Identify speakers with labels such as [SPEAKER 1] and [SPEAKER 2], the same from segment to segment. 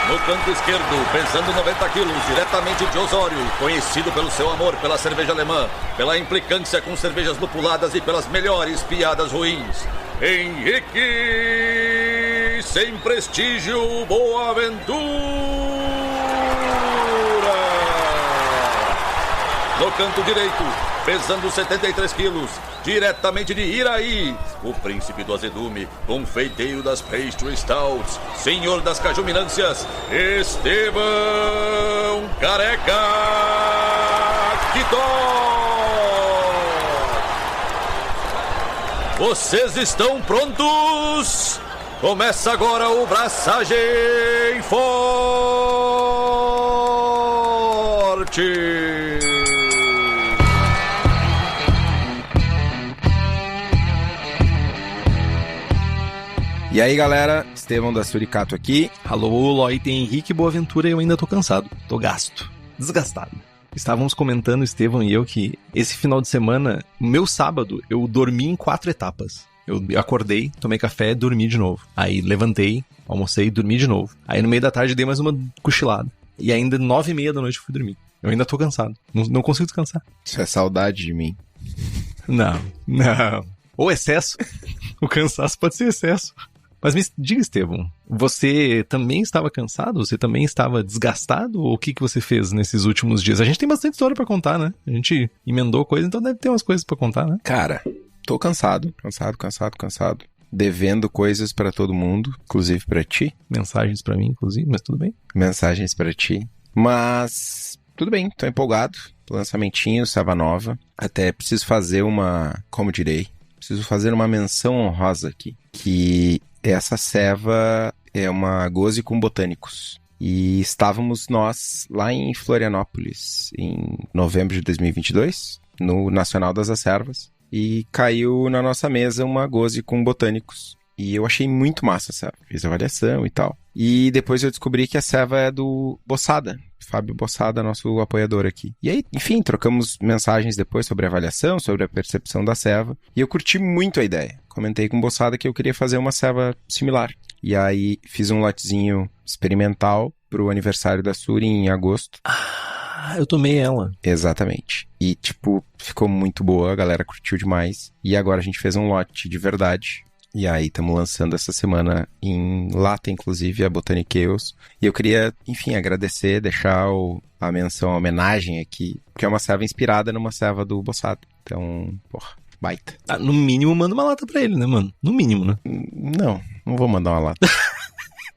[SPEAKER 1] No canto esquerdo, pesando 90 quilos, diretamente de Osório, conhecido pelo seu amor pela cerveja alemã, pela implicância com cervejas lupuladas e pelas melhores piadas ruins, Henrique Sem Prestígio Boaventura. No canto direito, pesando 73 quilos, diretamente de Iraí, o príncipe do azedume, confeiteiro das pastry stouts, senhor das cajuminâncias, Estevão Careca Quitó. Vocês estão prontos? Começa agora o Braçagem Forte.
[SPEAKER 2] E aí, galera, Estevão da Suricato aqui.
[SPEAKER 3] Alô, Loi, tem Henrique Boaventura e eu ainda tô cansado. Tô gasto. Desgastado. Estávamos comentando, Estevão e eu, que esse final de semana, meu sábado, eu dormi em 4 etapas. Eu acordei, tomei café, dormi de novo. Aí levantei, almocei, dormi de novo. Aí no meio da tarde dei mais uma cochilada. E ainda 9h30 da noite eu fui dormir. Eu ainda tô cansado. Não consigo descansar.
[SPEAKER 2] Isso é saudade de mim.
[SPEAKER 3] Não. Ou excesso. O cansaço pode ser excesso. Mas me diga, Estevão, você também estava cansado? Você também estava desgastado? Ou o que você fez nesses últimos dias? A gente tem bastante história pra contar, né? A gente emendou coisa, então deve ter umas coisas pra contar, né?
[SPEAKER 2] Cara, tô cansado. Devendo coisas pra todo mundo, inclusive pra ti.
[SPEAKER 3] Mensagens pra mim, inclusive, mas tudo bem.
[SPEAKER 2] Mensagens pra ti. Mas tudo bem, tô empolgado. Lançamentinho, Ceva nova. Até preciso fazer preciso fazer uma menção honrosa aqui. Que essa ceva é uma goze com botânicos. E estávamos nós lá em Florianópolis, em novembro de 2022, no Nacional das Acervas. E caiu na nossa mesa uma goze com botânicos. E eu achei muito massa a ceva. Fiz avaliação e tal. E depois eu descobri que a ceva é do Bossada. Fábio Bossada, nosso apoiador aqui. E aí, enfim, trocamos mensagens depois sobre a avaliação, sobre a percepção da ceva. E eu curti muito a ideia. Comentei com o Bossada que eu queria fazer uma ceva similar. E aí fiz um lotezinho experimental pro aniversário da Suri em agosto.
[SPEAKER 3] Eu tomei ela.
[SPEAKER 2] Exatamente. E, ficou muito boa, a galera curtiu demais. E agora a gente fez um lote de verdade. E aí, estamos lançando essa semana em lata, inclusive, a Botanic Ales. E eu queria, enfim, agradecer, deixar a menção, a homenagem aqui, porque é uma ceva inspirada numa ceva do Bossada. Então, baita.
[SPEAKER 3] No mínimo, manda uma lata pra ele, né, mano? No mínimo, né?
[SPEAKER 2] Não vou mandar uma lata.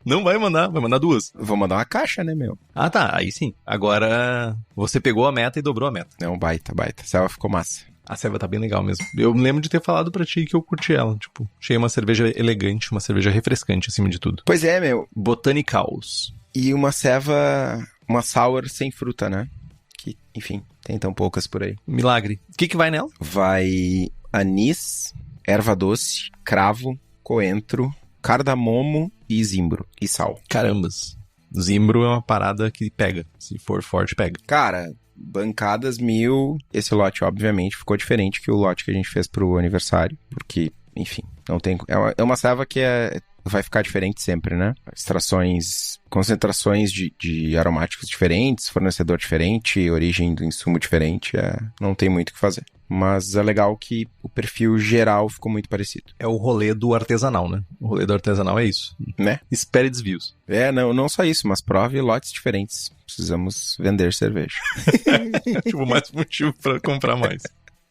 [SPEAKER 3] Não vai mandar 2.
[SPEAKER 2] Vou mandar uma caixa, né, meu?
[SPEAKER 3] Ah, tá, aí sim. Agora, você pegou a meta e dobrou a meta.
[SPEAKER 2] Não, baita. A ceva ficou massa.
[SPEAKER 3] A ceva tá bem legal mesmo. Eu me lembro de ter falado pra ti que eu curti ela. Achei uma cerveja elegante, uma cerveja refrescante, acima de tudo.
[SPEAKER 2] Pois é, meu.
[SPEAKER 3] Botanicals.
[SPEAKER 2] E uma ceva, uma sour sem fruta, né? Que, enfim, tem tão poucas por aí.
[SPEAKER 3] Milagre. O que vai nela?
[SPEAKER 2] Vai anis, erva doce, cravo, coentro, cardamomo e zimbro. E sal.
[SPEAKER 3] Carambas. Zimbro é uma parada que pega. Se for forte, pega.
[SPEAKER 2] Cara, bancadas 1000. Esse lote, obviamente, ficou diferente que o lote que a gente fez pro aniversário. Porque, enfim, não tem... É uma ceva que vai ficar diferente sempre, né? Extrações, concentrações de aromáticos diferentes, fornecedor diferente, origem do insumo diferente. Não tem muito o que fazer. Mas é legal que o perfil geral ficou muito parecido.
[SPEAKER 3] É o rolê do artesanal, né? O rolê do artesanal é isso.
[SPEAKER 2] Né?
[SPEAKER 3] Espere desvios.
[SPEAKER 2] Não só isso, mas prove lotes diferentes. Precisamos vender cerveja.
[SPEAKER 3] Mais motivo pra comprar mais.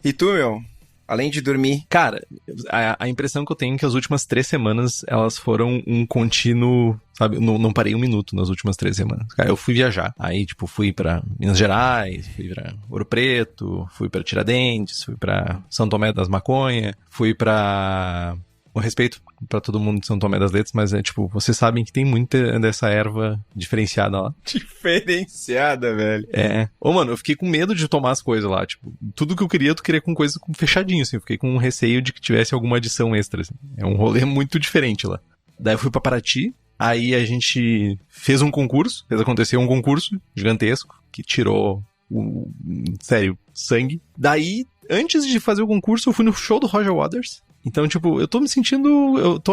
[SPEAKER 2] E tu, meu? Além de dormir?
[SPEAKER 3] Cara, a impressão que eu tenho é que as últimas 3 semanas, elas foram um contínuo, sabe? Não parei um minuto nas últimas 3 semanas. Cara, eu fui viajar. Aí, fui pra Minas Gerais, fui pra Ouro Preto, fui pra Tiradentes, fui pra São Tomé das Maconha, fui pra... Com respeito pra todo mundo de São Tomé das Letras, mas vocês sabem que tem muita dessa erva diferenciada lá.
[SPEAKER 2] Diferenciada, velho.
[SPEAKER 3] Mano, eu fiquei com medo de tomar as coisas lá, tudo que eu queria com coisas fechadinho, assim. Eu fiquei com um receio de que tivesse alguma adição extra, assim. É um rolê muito diferente lá. Daí eu fui pra Paraty, aí a gente fez acontecer um concurso gigantesco, que tirou sério, sangue. Daí, antes de fazer o concurso, eu fui no show do Roger Waters. Então, tipo, eu tô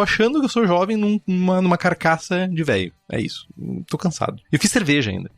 [SPEAKER 3] achando que eu sou jovem numa carcaça de velho. É isso. Tô cansado. Eu fiz cerveja ainda.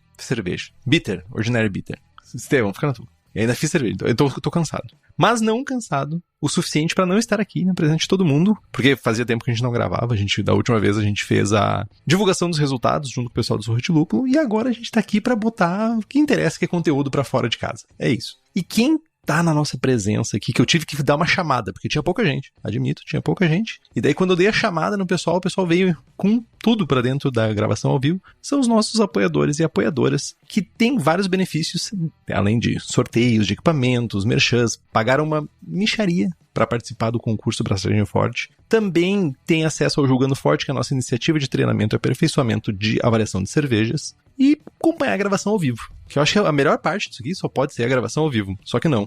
[SPEAKER 3] Bitter, Ordinary Bitter. Estevão, fica na tua. E ainda fiz cerveja, então eu tô cansado. Mas não cansado o suficiente pra não estar aqui na presença de todo mundo, porque fazia tempo que a gente não gravava. Da última vez a gente fez a divulgação dos resultados junto com o pessoal do Sorro de Lúpulo, e agora a gente tá aqui pra botar o que interessa, que é conteúdo pra fora de casa. É isso. E quem tá na nossa presença aqui, que eu tive que dar uma chamada, porque tinha pouca gente, admito, tinha pouca gente. E daí quando eu dei a chamada no pessoal, o pessoal veio com tudo pra dentro da gravação ao vivo. São os nossos apoiadores e apoiadoras, que tem vários benefícios, além de sorteios de equipamentos, merchans, pagaram uma mixaria para participar do concurso Braçagem Forte. Também tem acesso ao Julgando Forte, que é a nossa iniciativa de treinamento e aperfeiçoamento de avaliação de cervejas, e acompanhar a gravação ao vivo. Que eu acho que a melhor parte disso aqui só pode ser a gravação ao vivo. Só que não.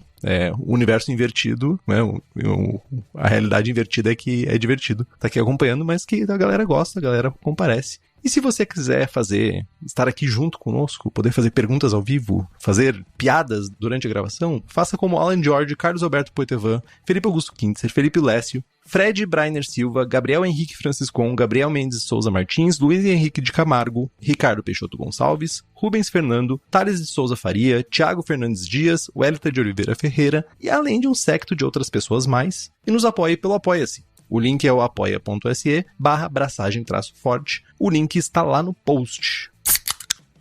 [SPEAKER 3] O universo invertido, né? A realidade invertida é que é divertido. Tá aqui acompanhando, mas que a galera gosta, a galera comparece. E se você quiser estar aqui junto conosco, poder fazer perguntas ao vivo, fazer piadas durante a gravação, faça como Alan George, Carlos Alberto Poitevin, Felipe Augusto Kintzer, Felipe Lécio, Fred Brainer Silva, Gabriel Henrique Franciscon, Gabriel Mendes Souza Martins, Luiz Henrique de Camargo, Ricardo Peixoto Gonçalves, Rubens Fernando, Thales de Souza Faria, Thiago Fernandes Dias, Wellington de Oliveira Ferreira, e além de um séquito de outras pessoas mais, e nos apoie pelo Apoia-se. O link é o apoia.se/braçagem-forte. O link está lá no post.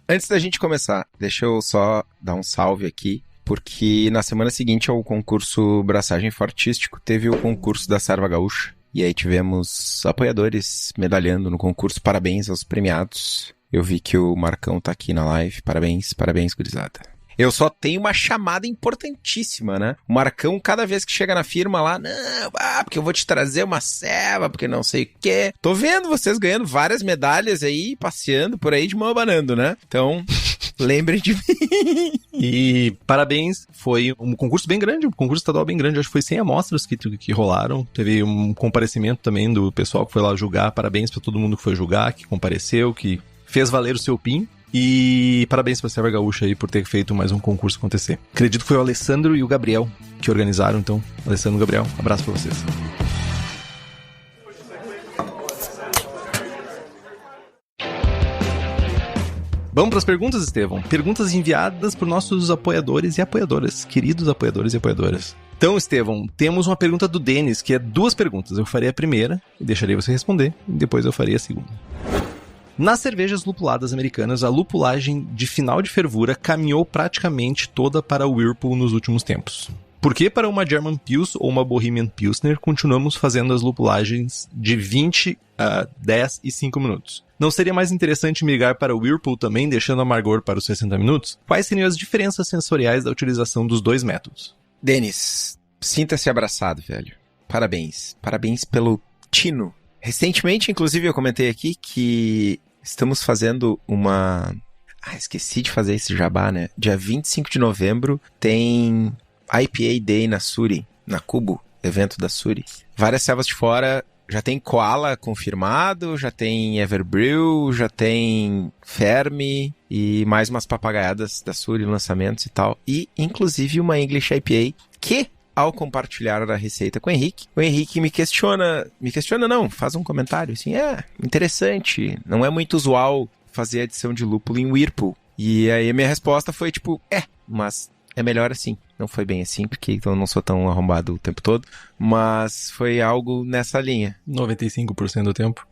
[SPEAKER 2] Antes da gente começar, deixa eu só dar um salve aqui, porque na semana seguinte ao concurso Braçagem Fortístico, teve o concurso da Sarva Gaúcha. E aí tivemos apoiadores medalhando no concurso. Parabéns aos premiados. Eu vi que o Marcão tá aqui na live. Parabéns, gurizada. Eu só tenho uma chamada importantíssima, né? O Marcão, cada vez que chega na firma lá, não, porque eu vou te trazer uma ceva, porque não sei o quê. Tô vendo vocês ganhando várias medalhas aí, passeando por aí de mão abanando, né? Então, lembrem de mim.
[SPEAKER 3] E parabéns, foi um concurso bem grande, um concurso estadual bem grande. Acho que foi 100 amostras que rolaram. Teve um comparecimento também do pessoal que foi lá julgar. Parabéns pra todo mundo que foi julgar, que compareceu, que fez valer o seu PIN. E parabéns pra Serva Gaúcha aí por ter feito mais um concurso acontecer. Acredito que foi o Alessandro e o Gabriel que organizaram, então, Alessandro e Gabriel, abraço pra vocês. Vamos pras perguntas, Estevão? Perguntas enviadas por nossos apoiadores e apoiadoras, queridos apoiadores e apoiadoras. Então, Estevão, temos uma pergunta do Denis, que é 2 perguntas. Eu farei a primeira e deixarei você responder, e depois eu farei a segunda. Nas cervejas lupuladas americanas, a lupulagem de final de fervura caminhou praticamente toda para o Whirlpool nos últimos tempos. Por que para uma German Pils ou uma Bohemian Pilsner continuamos fazendo as lupulagens de 20 a 10 e 5 minutos? Não seria mais interessante migrar para o Whirlpool também, deixando o amargor para os 60 minutos? Quais seriam as diferenças sensoriais da utilização dos 2 métodos?
[SPEAKER 2] Denis, sinta-se abraçado, velho. Parabéns. Parabéns pelo tino. Recentemente, inclusive, eu comentei aqui que estamos fazendo uma... esqueci de fazer esse jabá, né? Dia 25 de novembro tem IPA Day na Suri, na Cubo, evento da Suri. Várias servas de fora, já tem Koala confirmado, já tem Everbrew, já tem Fermi e mais umas papagaiadas da Suri, lançamentos e tal. E, inclusive, uma English IPA que... Ao compartilhar a receita com o Henrique me questiona não, faz um comentário assim, interessante, não é muito usual fazer adição de lúpulo em Whirlpool. E aí a minha resposta foi tipo, mas é melhor assim. Não foi bem assim, porque eu não sou tão arrombado o tempo todo, mas foi algo nessa linha.
[SPEAKER 3] 95% do tempo.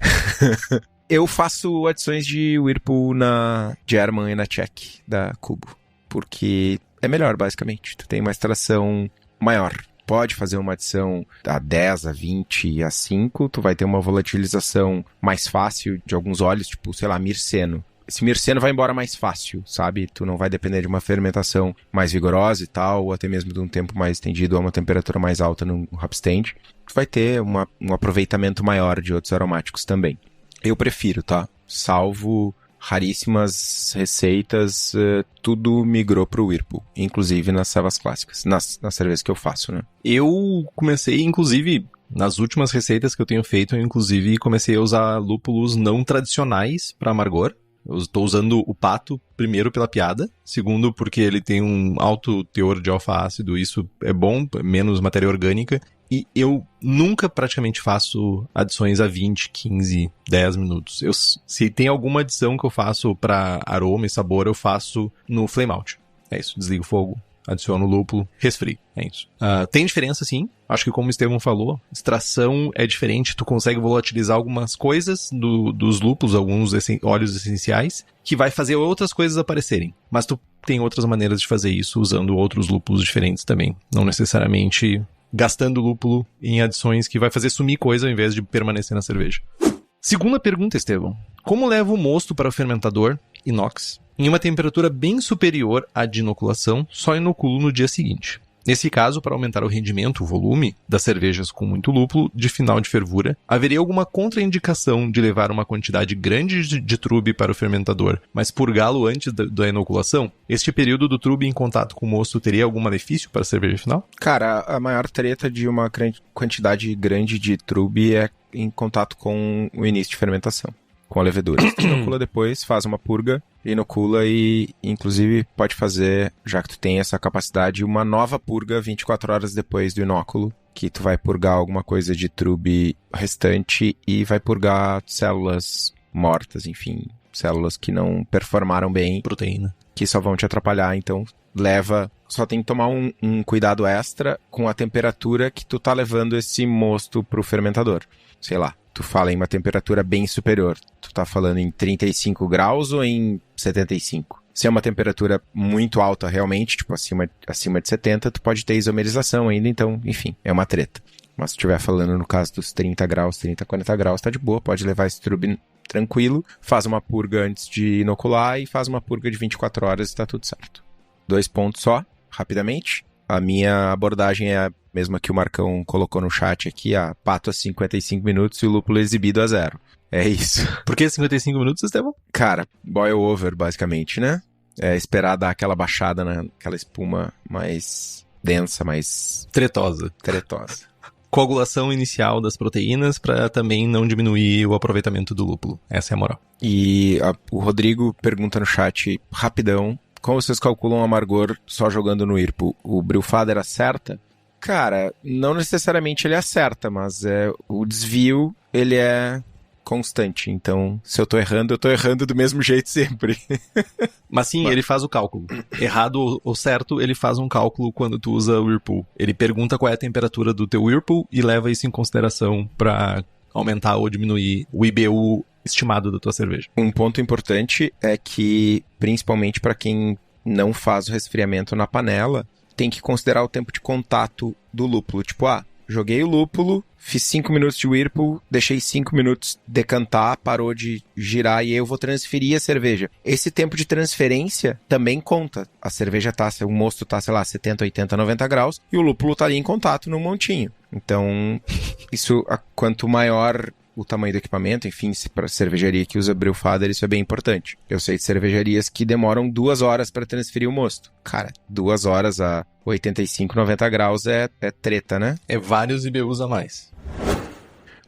[SPEAKER 2] Eu faço adições de Whirlpool na German e na Czech da Cubo, porque é melhor basicamente, tu tem uma extração maior. Pode fazer uma adição a 10, a 20, a 5, tu vai ter uma volatilização mais fácil de alguns óleos, tipo, sei lá, mirceno. Esse mirceno vai embora mais fácil, sabe? Tu não vai depender de uma fermentação mais vigorosa e tal, ou até mesmo de um tempo mais estendido a uma temperatura mais alta no hop stand. Tu vai ter um aproveitamento maior de outros aromáticos também. Eu prefiro, tá? Salvo raríssimas receitas, tudo migrou pro Whirlpool, inclusive nas servas clássicas, nas cervejas que eu faço, né?
[SPEAKER 3] Eu comecei, inclusive, nas últimas receitas que eu tenho feito, eu inclusive comecei a usar lúpulos não tradicionais para amargor. Eu estou usando o pato, primeiro pela piada, segundo porque ele tem um alto teor de alfa-ácido, isso é bom, menos matéria orgânica, e eu nunca praticamente faço adições a 20, 15, 10 minutos. Se tem alguma adição que eu faço pra aroma e sabor, eu faço no flame out. É isso, desligo o fogo, adiciono o lúpulo, resfrio. É isso. Tem diferença, sim. Acho que como o Estevão falou, extração é diferente. Tu consegue volatilizar algumas coisas dos lúpulos, alguns óleos essenciais, que vai fazer outras coisas aparecerem. Mas tu tem outras maneiras de fazer isso usando outros lúpulos diferentes também. Não necessariamente gastando lúpulo em adições que vai fazer sumir coisa ao invés de permanecer na cerveja. Segunda pergunta, Estevão. Como levo o mosto para o fermentador inox em uma temperatura bem superior à de inoculação, só inoculo no dia seguinte? Nesse caso, para aumentar o rendimento, o volume das cervejas com muito lúpulo de final de fervura, haveria alguma contraindicação de levar uma quantidade grande de trube para o fermentador, mas purgá-lo antes da inoculação? Este período do trube em contato com o mosto teria algum malefício para a cerveja final?
[SPEAKER 2] Cara, a maior treta de uma quantidade grande de trube é em contato com o início de fermentação, com a levedura. Tu inocula depois, faz uma purga, inocula e, inclusive, pode fazer, já que tu tem essa capacidade, uma nova purga 24 horas depois do inóculo, que tu vai purgar alguma coisa de trube restante e vai purgar células mortas, enfim, células que não performaram bem.
[SPEAKER 3] Proteína.
[SPEAKER 2] Que só vão te atrapalhar, então só tem que tomar um cuidado extra com a temperatura que tu tá levando esse mosto pro fermentador. Sei lá, tu fala em uma temperatura bem superior. Tu tá falando em 35 graus ou em 75? Se é uma temperatura muito alta realmente, tipo acima de 70, tu pode ter isomerização ainda, então, enfim, é uma treta. Mas se tu estiver falando no caso dos 30 graus, 30, 40 graus, tá de boa, pode levar esse trube tranquilo, faz uma purga antes de inocular e faz uma purga de 24 horas e tá tudo certo. 2 pontos só, rapidamente. A minha abordagem é a mesma que o Marcão colocou no chat aqui, a pato a 55 minutos e o lúpulo exibido a 0. É isso.
[SPEAKER 3] Por que 55 minutos, Estevão?
[SPEAKER 2] Cara, boil over, basicamente, né? É esperar dar aquela baixada naquela espuma mais densa, mais...
[SPEAKER 3] Tretosa. Coagulação inicial das proteínas para também não diminuir o aproveitamento do lúpulo. Essa é a moral.
[SPEAKER 2] E o Rodrigo pergunta no chat, rapidão, como vocês calculam o amargor só jogando no IRPO? O Brewfather acerta? Cara, não necessariamente ele acerta, mas o desvio, ele é constante. Então, se eu tô errando do mesmo jeito sempre.
[SPEAKER 3] Mas sim, ele faz o cálculo. Errado ou certo, ele faz um cálculo quando tu usa o Whirlpool. Ele pergunta qual é a temperatura do teu Whirlpool e leva isso em consideração para aumentar ou diminuir o IBU estimado da tua cerveja. Um
[SPEAKER 2] ponto importante é que, principalmente para quem não faz o resfriamento na panela, tem que considerar o tempo de contato do lúpulo. Tipo, joguei o lúpulo, fiz 5 minutos de Whirlpool, deixei 5 minutos decantar, parou de girar e aí eu vou transferir a cerveja. Esse tempo de transferência também conta. A cerveja o mosto tá, sei lá, 70, 80, 90 graus e o lúpulo tá ali em contato no montinho. Então, isso, quanto maior o tamanho do equipamento, enfim, para cervejaria que usa Brewfather, isso é bem importante. Eu sei de cervejarias que demoram 2 horas para transferir o mosto. Cara, 2 horas a 85, 90 graus é treta, né?
[SPEAKER 3] É vários IBUs a mais.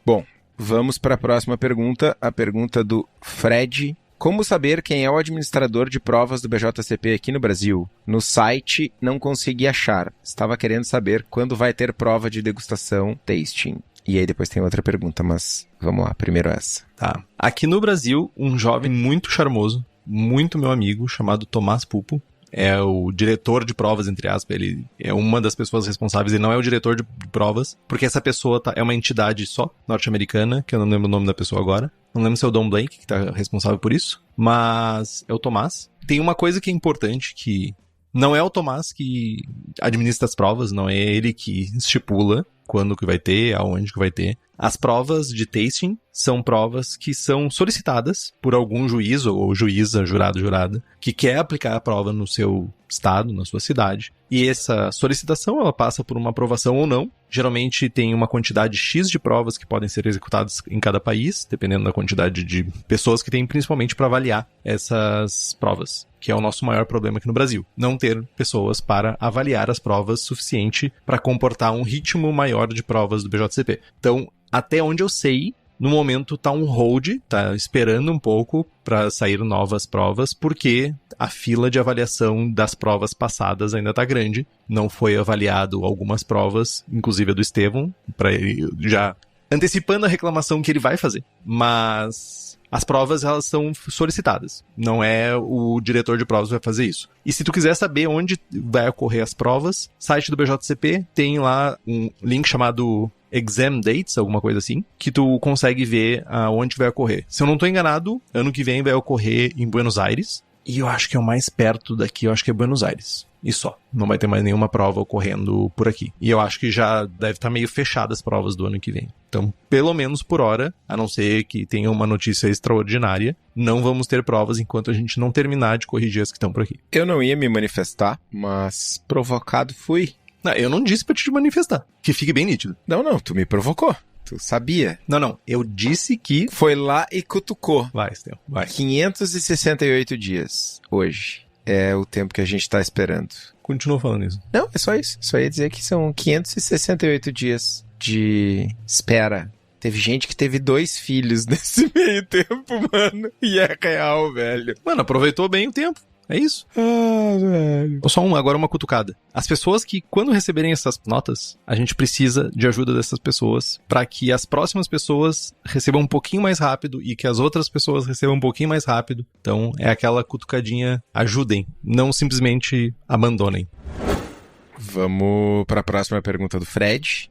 [SPEAKER 2] Bom, vamos para a próxima pergunta, a pergunta do Fred. Como saber quem é o administrador de provas do BJCP aqui no Brasil? No site não consegui achar. Estava querendo saber quando vai ter prova de degustação tasting. E aí depois tem outra pergunta, mas vamos lá, primeiro essa.
[SPEAKER 3] Tá. Aqui no Brasil, um jovem muito charmoso, muito meu amigo, chamado Tomás Pupo, é o diretor de provas, entre aspas, ele é uma das pessoas responsáveis, ele não é o diretor de provas, porque essa pessoa é uma entidade só, norte-americana, que eu não lembro o nome da pessoa agora. Não lembro se é o Don Blake que tá responsável por isso, mas é o Tomás. Tem uma coisa que é importante, que não é o Tomás que administra as provas, não é ele que estipula quando que vai ter, aonde que vai ter. As provas de tasting são provas que são solicitadas por algum juiz ou juíza, jurado, jurada, que quer aplicar a prova no seu estado, na sua cidade. E essa solicitação, ela passa por uma aprovação ou não. Geralmente tem uma quantidade X de provas que podem ser executadas em cada país, dependendo da quantidade de pessoas que tem, principalmente para avaliar essas provas, que é o nosso maior problema aqui no Brasil. Não ter pessoas para avaliar as provas suficiente para comportar um ritmo maior de provas do BJCP. Então, até onde eu sei, no momento tá um hold, tá esperando um pouco para sair novas provas, porque a fila de avaliação das provas passadas ainda tá grande. Não foi avaliado algumas provas, inclusive a do Estevão, para ele já antecipando a reclamação que ele vai fazer. Mas as provas, elas são solicitadas. Não é o diretor de provas que vai fazer isso. E se tu quiser saber onde vai ocorrer as provas, site do BJCP tem lá um link chamado Exam Dates, alguma coisa assim, que tu consegue ver aonde vai ocorrer. Se eu não tô enganado, ano que vem vai ocorrer em Buenos Aires. E eu acho que é o mais perto daqui, eu acho que é Buenos Aires. E só. Não vai ter mais nenhuma prova ocorrendo por aqui. E eu acho que já deve estar meio fechadas as provas do ano que vem. Então, pelo menos por hora, a não ser que tenha uma notícia extraordinária, não vamos ter provas enquanto a gente não terminar de corrigir as que estão por aqui.
[SPEAKER 2] Eu não ia me manifestar, mas provocado fui.
[SPEAKER 3] Não, eu não disse pra te manifestar. Que fique bem nítido.
[SPEAKER 2] Não, tu me provocou. Tu sabia.
[SPEAKER 3] Não, eu disse que...
[SPEAKER 2] Foi lá e cutucou.
[SPEAKER 3] Vai, Estevão, vai.
[SPEAKER 2] 568 dias hoje é o tempo que a gente tá esperando.
[SPEAKER 3] Continua falando isso.
[SPEAKER 2] Não, é só isso. Só ia dizer que são 568 dias de espera. Teve gente que teve 2 filhos nesse meio tempo, mano. E é real, velho.
[SPEAKER 3] Mano, aproveitou bem o tempo. É isso.
[SPEAKER 2] Ah, velho.
[SPEAKER 3] Só agora uma cutucada. As pessoas que, quando receberem essas notas, a gente precisa de ajuda dessas pessoas para que as próximas pessoas recebam um pouquinho mais rápido e que as outras pessoas recebam um pouquinho mais rápido. Então, é aquela cutucadinha. Ajudem. Não simplesmente abandonem.
[SPEAKER 2] Vamos para a próxima pergunta do Fred.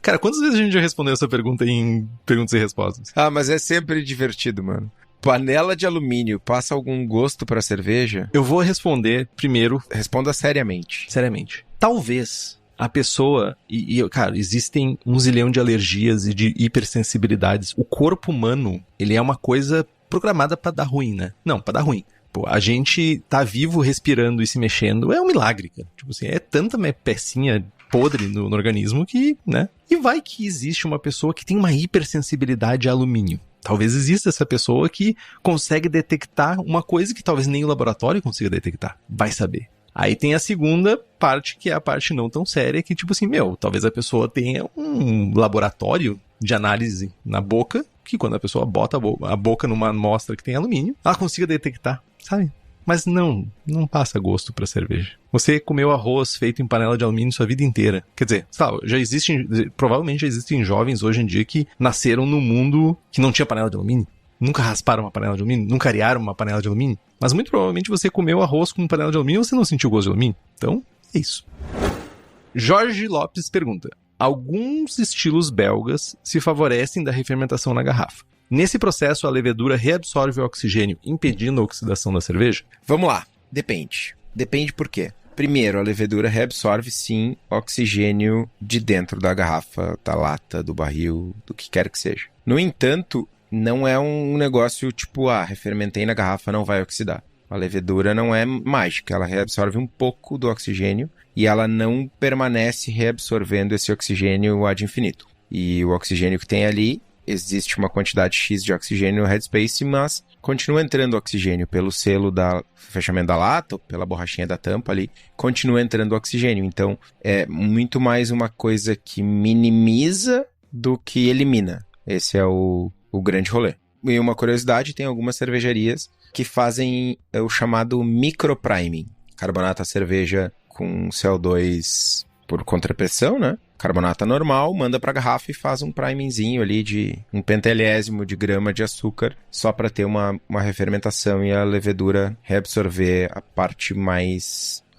[SPEAKER 3] Cara, quantas vezes a gente já respondeu essa pergunta em perguntas e respostas?
[SPEAKER 2] Ah, mas é sempre divertido, mano. Panela de alumínio passa algum gosto pra cerveja?
[SPEAKER 3] Eu vou responder primeiro.
[SPEAKER 2] Responda seriamente.
[SPEAKER 3] Seriamente. Talvez a pessoa... cara, existem 1 zilhão de alergias e de hipersensibilidades. O corpo humano, ele é uma coisa programada pra dar ruim, né? Não, pra dar ruim. Pô, a gente tá vivo, respirando e se mexendo. É um milagre, cara. Tipo assim, é tanta pecinha podre no organismo que, né? E vai que existe uma pessoa que tem uma hipersensibilidade a alumínio. Talvez exista essa pessoa que consegue detectar uma coisa que talvez nem o laboratório consiga detectar. Vai saber. Aí tem a segunda parte, que é a parte não tão séria, que tipo assim, talvez a pessoa tenha um laboratório de análise na boca, que quando a pessoa bota a boca numa amostra que tem alumínio, ela consiga detectar, sabe? Mas não passa gosto pra cerveja. Você comeu arroz feito em panela de alumínio sua vida inteira. Quer dizer, provavelmente já existem jovens hoje em dia que nasceram num mundo que não tinha panela de alumínio. Nunca rasparam uma panela de alumínio, nunca arearam uma panela de alumínio. Mas muito provavelmente você comeu arroz com panela de alumínio e você não sentiu gosto de alumínio. Então, é isso. Jorge Lopes pergunta: alguns estilos belgas se favorecem da refermentação na garrafa. Nesse processo, a levedura reabsorve o oxigênio, impedindo a oxidação da cerveja?
[SPEAKER 2] Vamos lá. Depende. Depende por quê? Primeiro, a levedura reabsorve, sim, oxigênio de dentro da garrafa, da lata, do barril, do que quer que seja. No entanto, não é um negócio tipo, refermentei na garrafa, não vai oxidar. A levedura não é mágica, ela reabsorve um pouco do oxigênio e ela não permanece reabsorvendo esse oxigênio ad infinito. E o oxigênio que tem ali, existe uma quantidade X de oxigênio no headspace, mas continua entrando oxigênio pelo selo do fechamento da lata, ou pela borrachinha da tampa ali, continua entrando oxigênio. Então, é muito mais uma coisa que minimiza do que elimina. Esse é o grande rolê. E uma curiosidade, tem algumas cervejarias que fazem o chamado micropriming. Carbonata a cerveja com CO2 por contrapressão, né? Carbonata normal, manda pra garrafa e faz um primingzinho ali de 1 pentelésimo de grama de açúcar, só para ter uma refermentação e a levedura reabsorver a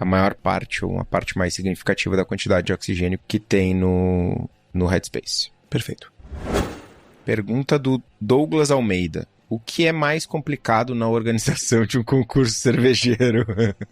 [SPEAKER 2] maior parte, ou uma parte mais significativa da quantidade de oxigênio que tem no headspace.
[SPEAKER 3] Perfeito.
[SPEAKER 2] Pergunta do Douglas Almeida: o que é mais complicado na organização de um concurso cervejeiro?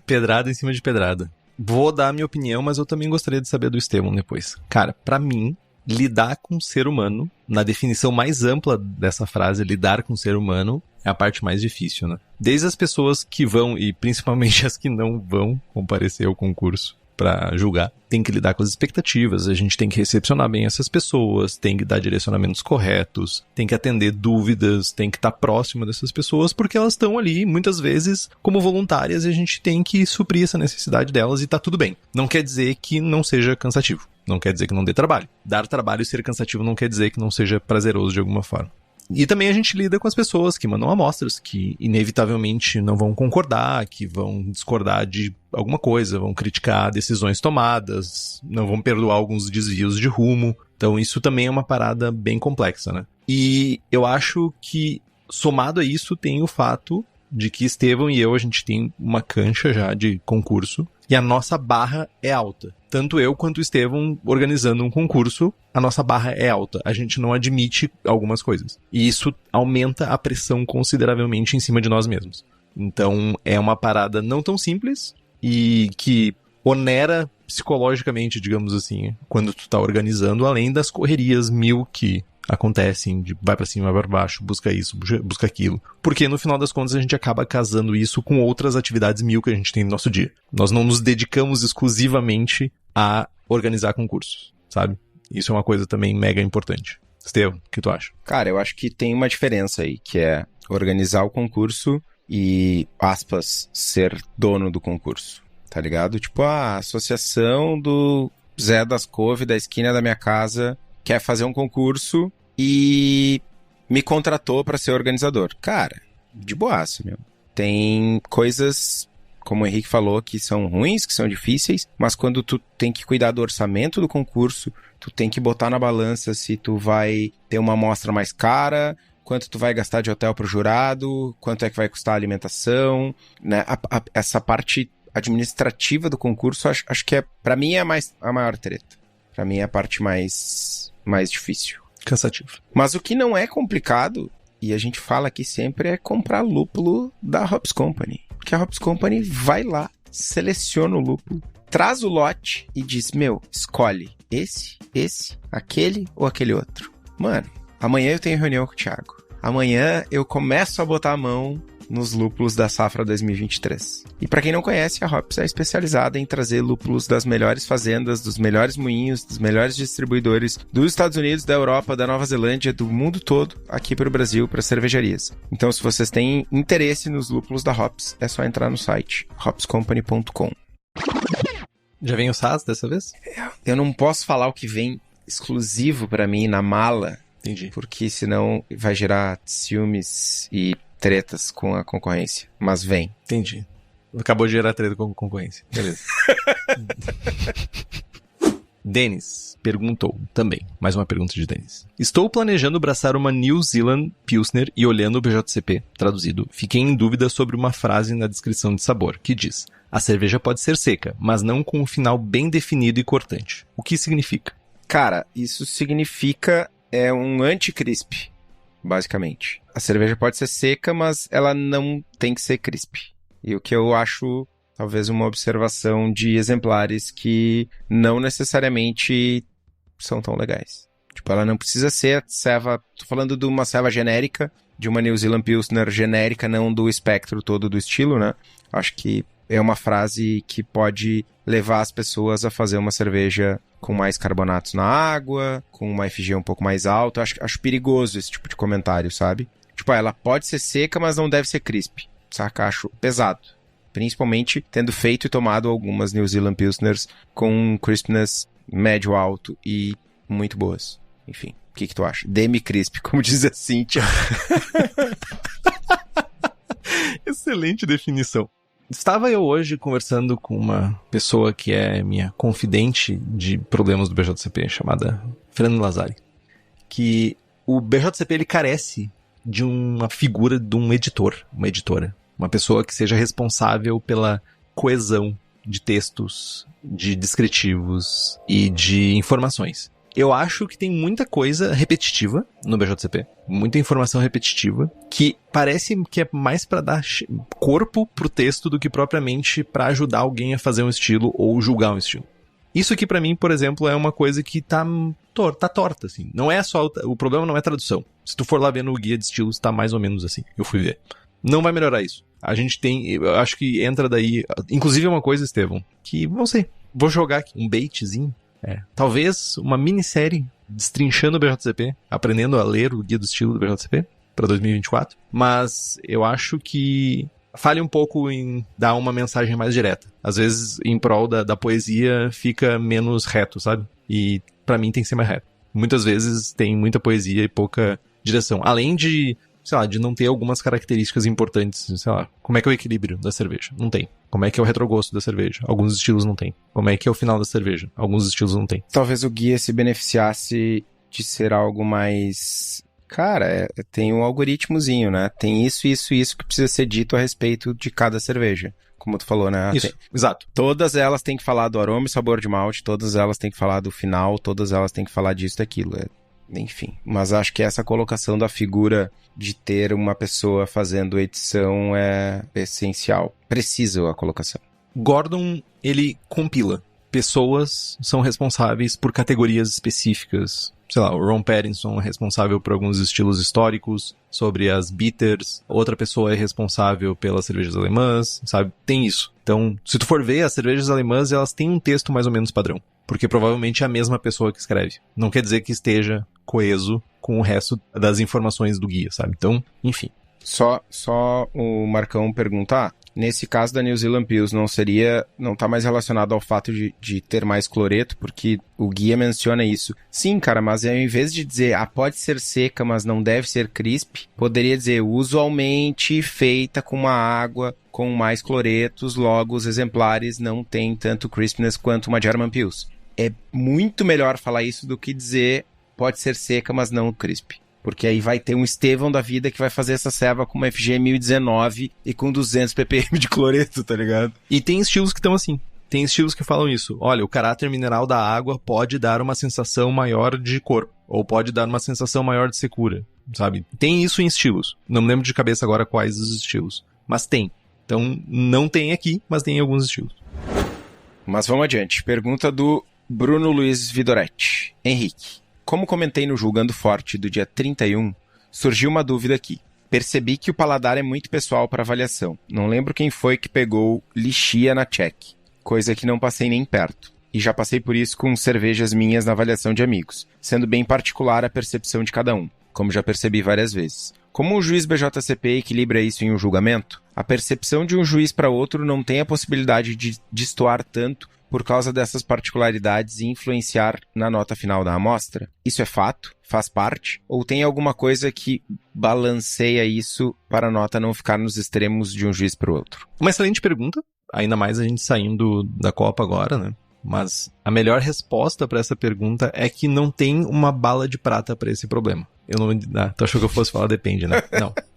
[SPEAKER 3] Pedrada em cima de pedrada. Vou dar a minha opinião, mas eu também gostaria de saber do Estevão depois. Cara, pra mim, lidar com o ser humano, na definição mais ampla dessa frase, lidar com o ser humano, é a parte mais difícil, né? Desde as pessoas que vão, e principalmente as que não vão comparecer ao concurso pra julgar, tem que lidar com as expectativas, a gente tem que recepcionar bem essas pessoas, tem que dar direcionamentos corretos, tem que atender dúvidas, tem que estar próximo dessas pessoas, porque elas estão ali, muitas vezes, como voluntárias, e a gente tem que suprir essa necessidade delas e tá tudo bem. Não quer dizer que não seja cansativo. Não quer dizer que não dê trabalho. Dar trabalho e ser cansativo não quer dizer que não seja prazeroso de alguma forma. E também a gente lida com as pessoas que mandam amostras, que inevitavelmente não vão concordar, que vão discordar de alguma coisa, vão criticar decisões tomadas, não vão perdoar alguns desvios de rumo. Então isso também é uma parada bem complexa, né? E eu acho que, somado a isso, tem o fato de que Estevão e eu, a gente tem uma cancha já de concurso, e a nossa barra é alta. Tanto eu quanto o Estevão, organizando um concurso, a nossa barra é alta. A gente não admite algumas coisas. E isso aumenta a pressão consideravelmente em cima de nós mesmos. Então, é uma parada não tão simples e que onera psicologicamente, digamos assim, quando tu tá organizando, além das correrias mil que acontecem, de vai pra cima, vai pra baixo, busca isso, busca aquilo. Porque no final das contas a gente acaba casando isso com outras atividades mil que a gente tem no nosso dia. Nós não nos dedicamos exclusivamente a organizar concursos, sabe? Isso é uma coisa também mega importante. Estevão, o que tu acha?
[SPEAKER 2] Cara, eu acho que tem uma diferença aí, que é organizar o concurso e, aspas, ser dono do concurso, tá ligado? Tipo, a associação do Zé das Couve da esquina da minha casa quer fazer um concurso e me contratou pra ser organizador. Cara, de boaça, meu. Tem coisas, como o Henrique falou, que são ruins, que são difíceis, mas quando tu tem que cuidar do orçamento do concurso, tu tem que botar na balança se tu vai ter uma amostra mais cara, quanto tu vai gastar de hotel pro jurado, quanto é que vai custar a alimentação, né? Essa parte administrativa do concurso, acho que pra mim é a maior treta. Pra mim é a parte mais difícil.
[SPEAKER 3] Cansativo.
[SPEAKER 2] Mas o que não é complicado, e a gente fala aqui sempre, é comprar lúpulo da Hops Company. Porque a Hops Company vai lá, seleciona o lúpulo, traz o lote e diz, meu, escolhe esse, aquele ou aquele outro. Mano, amanhã eu tenho reunião com o Thiago. Amanhã eu começo a botar a mão nos lúpulos da safra 2023. E pra quem não conhece, a Hops é especializada em trazer lúpulos das melhores fazendas, dos melhores moinhos, dos melhores distribuidores dos Estados Unidos, da Europa, da Nova Zelândia, do mundo todo, aqui pro Brasil, para cervejarias. Então, se vocês têm interesse nos lúpulos da Hops, é só entrar no site hopscompany.com.
[SPEAKER 3] Já vem o SAS dessa vez?
[SPEAKER 2] Eu não posso falar o que vem exclusivo pra mim na mala.
[SPEAKER 3] Entendi.
[SPEAKER 2] Porque senão vai gerar ciúmes e tretas com a concorrência. Mas vem.
[SPEAKER 3] Entendi. Acabou de gerar treta com a concorrência. Beleza. Denis perguntou também. Mais uma pergunta de Denis. Estou planejando braçar uma New Zealand Pilsner e olhando o BJCP, traduzido, fiquei em dúvida sobre uma frase na descrição de sabor, que diz: a cerveja pode ser seca, mas não com um final bem definido e cortante. O que significa?
[SPEAKER 2] Cara, isso significa um anti-crisp, basicamente. A cerveja pode ser seca, mas ela não tem que ser crisp. E o que eu acho, talvez, uma observação de exemplares que não necessariamente são tão legais. Tipo, ela não precisa ser ceva... Tô falando de uma ceva genérica, de uma New Zealand Pilsner genérica, não do espectro todo do estilo, né? Acho que é uma frase que pode levar as pessoas a fazer uma cerveja com mais carbonatos na água, com uma FG um pouco mais alta. Acho perigoso esse tipo de comentário, sabe? Tipo, ela pode ser seca, mas não deve ser crisp. Saca? Acho pesado. Principalmente tendo feito e tomado algumas New Zealand Pilsners com crispness médio alto e muito boas. Enfim, o que tu acha? Demi-crisp, como diz a Cíntia.
[SPEAKER 3] Excelente definição. Estava eu hoje conversando com uma pessoa que é minha confidente de problemas do BJCP, chamada Fernando Lazari, que o BJCP ele carece de uma figura de um editor, uma editora, uma pessoa que seja responsável pela coesão de textos, de descritivos e de informações. Eu acho que tem muita coisa repetitiva no BJCP, muita informação repetitiva, que parece que é mais para dar corpo pro texto do que propriamente para ajudar alguém a fazer um estilo ou julgar um estilo. Isso aqui pra mim, por exemplo, é uma coisa que tá torta, assim. Não é só o problema não é tradução. Se tu for lá ver no guia de estilos, tá mais ou menos assim. Eu fui ver. Não vai melhorar isso. A gente tem, eu acho que entra daí, inclusive uma coisa, Estevão, que, não sei, vou jogar aqui um baitzinho. Talvez uma minissérie destrinchando o BJCP, aprendendo a ler o guia do estilo do BJCP para 2024, mas eu acho que falha um pouco em dar uma mensagem mais direta. Às vezes, em prol da poesia, fica menos reto, sabe? E pra mim tem que ser mais reto. Muitas vezes tem muita poesia e pouca direção. Além de, sei lá, de não ter algumas características importantes. Sei lá, como é que é o equilíbrio da cerveja? Não tem. Como é que é o retrogosto da cerveja? Alguns estilos não tem. Como é que é o final da cerveja? Alguns estilos não tem.
[SPEAKER 2] Talvez o guia se beneficiasse de ser algo mais... Cara, tem um algoritmozinho, né? Tem isso que precisa ser dito a respeito de cada cerveja. Como tu falou, né?
[SPEAKER 3] Isso, exato.
[SPEAKER 2] Todas elas têm que falar do aroma e sabor de malte, todas elas têm que falar do final, todas elas têm que falar disso e daquilo. Enfim, mas acho que essa colocação da figura de ter uma pessoa fazendo edição é essencial. Precisa a colocação.
[SPEAKER 3] Gordon, ele compila. Pessoas são responsáveis por categorias específicas. Sei lá, o Ron Pattinson é responsável por alguns estilos históricos, sobre as bitters. Outra pessoa é responsável pelas cervejas alemãs, sabe? Tem isso. Então, se tu for ver, as cervejas alemãs, elas têm um texto mais ou menos padrão. Porque provavelmente é a mesma pessoa que escreve. Não quer dizer que esteja coeso com o resto das informações do guia, sabe? Então, enfim.
[SPEAKER 2] Só o Marcão perguntar, nesse caso da New Zealand Pils, não tá mais relacionado ao fato de ter mais cloreto, porque o guia menciona isso. Sim, cara, mas ao invés de dizer, pode ser seca, mas não deve ser crisp, poderia dizer, usualmente feita com uma água com mais cloretos, logo os exemplares não têm tanto crispness quanto uma German Pils. É muito melhor falar isso do que dizer, pode ser seca, mas não crisp. Porque aí vai ter um Estevão da vida que vai fazer essa ceva com uma FG 1019 e com 200 ppm de cloreto, tá ligado?
[SPEAKER 3] E tem estilos que estão assim. Tem estilos que falam isso. Olha, o caráter mineral da água pode dar uma sensação maior de corpo. Ou pode dar uma sensação maior de secura, sabe? Tem isso em estilos. Não me lembro de cabeça agora quais os estilos. Mas tem. Então, não tem aqui, mas tem em alguns estilos.
[SPEAKER 2] Mas vamos adiante. Pergunta do Bruno Luiz Vidoretti. Henrique. Como comentei no Julgando Forte do dia 31, surgiu uma dúvida aqui. Percebi que o paladar é muito pessoal para avaliação. Não lembro quem foi que pegou lixia na check, coisa que não passei nem perto. E já passei por isso com cervejas minhas na avaliação de amigos, sendo bem particular a percepção de cada um, como já percebi várias vezes. Como o juiz BJCP equilibra isso em um julgamento, a percepção de um juiz para outro não tem a possibilidade de destoar tanto por causa dessas particularidades e influenciar na nota final da amostra? Isso é fato? Faz parte? Ou tem alguma coisa que balanceia isso para a nota não ficar nos extremos de um juiz para o outro?
[SPEAKER 3] Uma excelente pergunta, ainda mais a gente saindo da Copa agora, né? Mas a melhor resposta para essa pergunta é que não tem uma bala de prata para esse problema. Tu achou que eu fosse falar depende, né?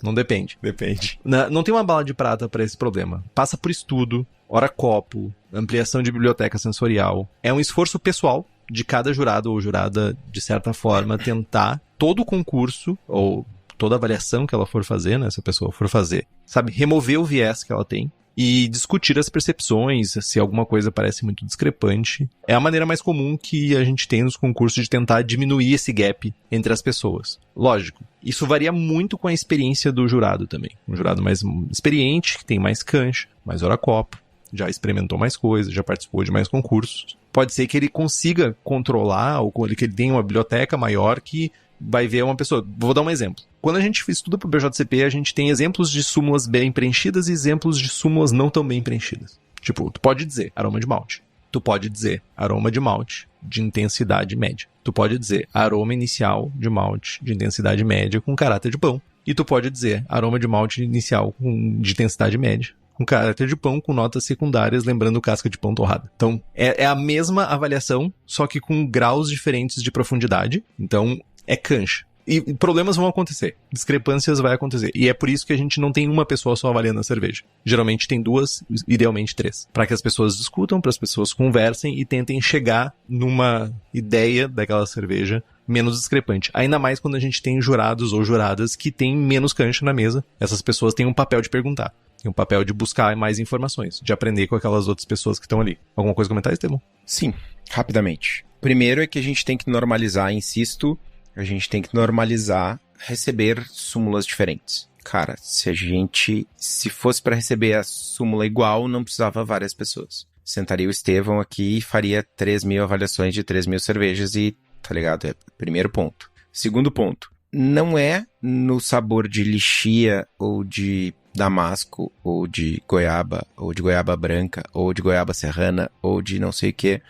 [SPEAKER 3] Não depende.
[SPEAKER 2] Depende.
[SPEAKER 3] Não tem uma bala de prata para esse problema. Passa por estudo, hora copo, ampliação de biblioteca sensorial. É um esforço pessoal de cada jurado ou jurada, de certa forma, tentar todo o concurso ou toda avaliação que ela for fazer, né? Se a pessoa for fazer, sabe? Remover o viés que ela tem e discutir as percepções, se alguma coisa parece muito discrepante. É a maneira mais comum que a gente tem nos concursos de tentar diminuir esse gap entre as pessoas. Lógico, isso varia muito com a experiência do jurado também. Um jurado mais experiente, que tem mais cancha, mais hora copo, já experimentou mais coisas, já participou de mais concursos. Pode ser que ele consiga controlar, ou que ele tenha uma biblioteca maior que vai ver uma pessoa. Vou dar um exemplo. Quando a gente estuda para o BJCP, a gente tem exemplos de súmulas bem preenchidas e exemplos de súmulas não tão bem preenchidas. Tipo, tu pode dizer aroma de malte. Tu pode dizer aroma de malte de intensidade média. Tu pode dizer aroma inicial de malte de intensidade média com caráter de pão. E tu pode dizer aroma de malte inicial de intensidade média com caráter de pão com notas secundárias, lembrando casca de pão torrada. Então, é a mesma avaliação, só que com graus diferentes de profundidade. Então, é cancha. E problemas vão acontecer. Discrepâncias vai acontecer. E é por isso que a gente não tem uma pessoa só avaliando a cerveja. Geralmente tem 2, idealmente 3. Para que as pessoas discutam, para as pessoas conversem e tentem chegar numa ideia daquela cerveja menos discrepante. Ainda mais quando a gente tem jurados ou juradas que têm menos cancha na mesa. Essas pessoas têm um papel de perguntar. Tem um papel de buscar mais informações, de aprender com aquelas outras pessoas que estão ali. Alguma coisa a comentar, Estevão?
[SPEAKER 2] Sim, rapidamente. Primeiro é que a gente tem que normalizar, insisto, a gente tem que normalizar receber súmulas diferentes. Cara, se fosse para receber a súmula igual, não precisava várias pessoas. Sentaria o Estevão aqui e faria 3.000 avaliações de 3.000 cervejas e, tá ligado? É primeiro ponto. Segundo ponto, não é no sabor de lixia ou de damasco, ou de goiaba branca, ou de goiaba serrana, ou de não sei o que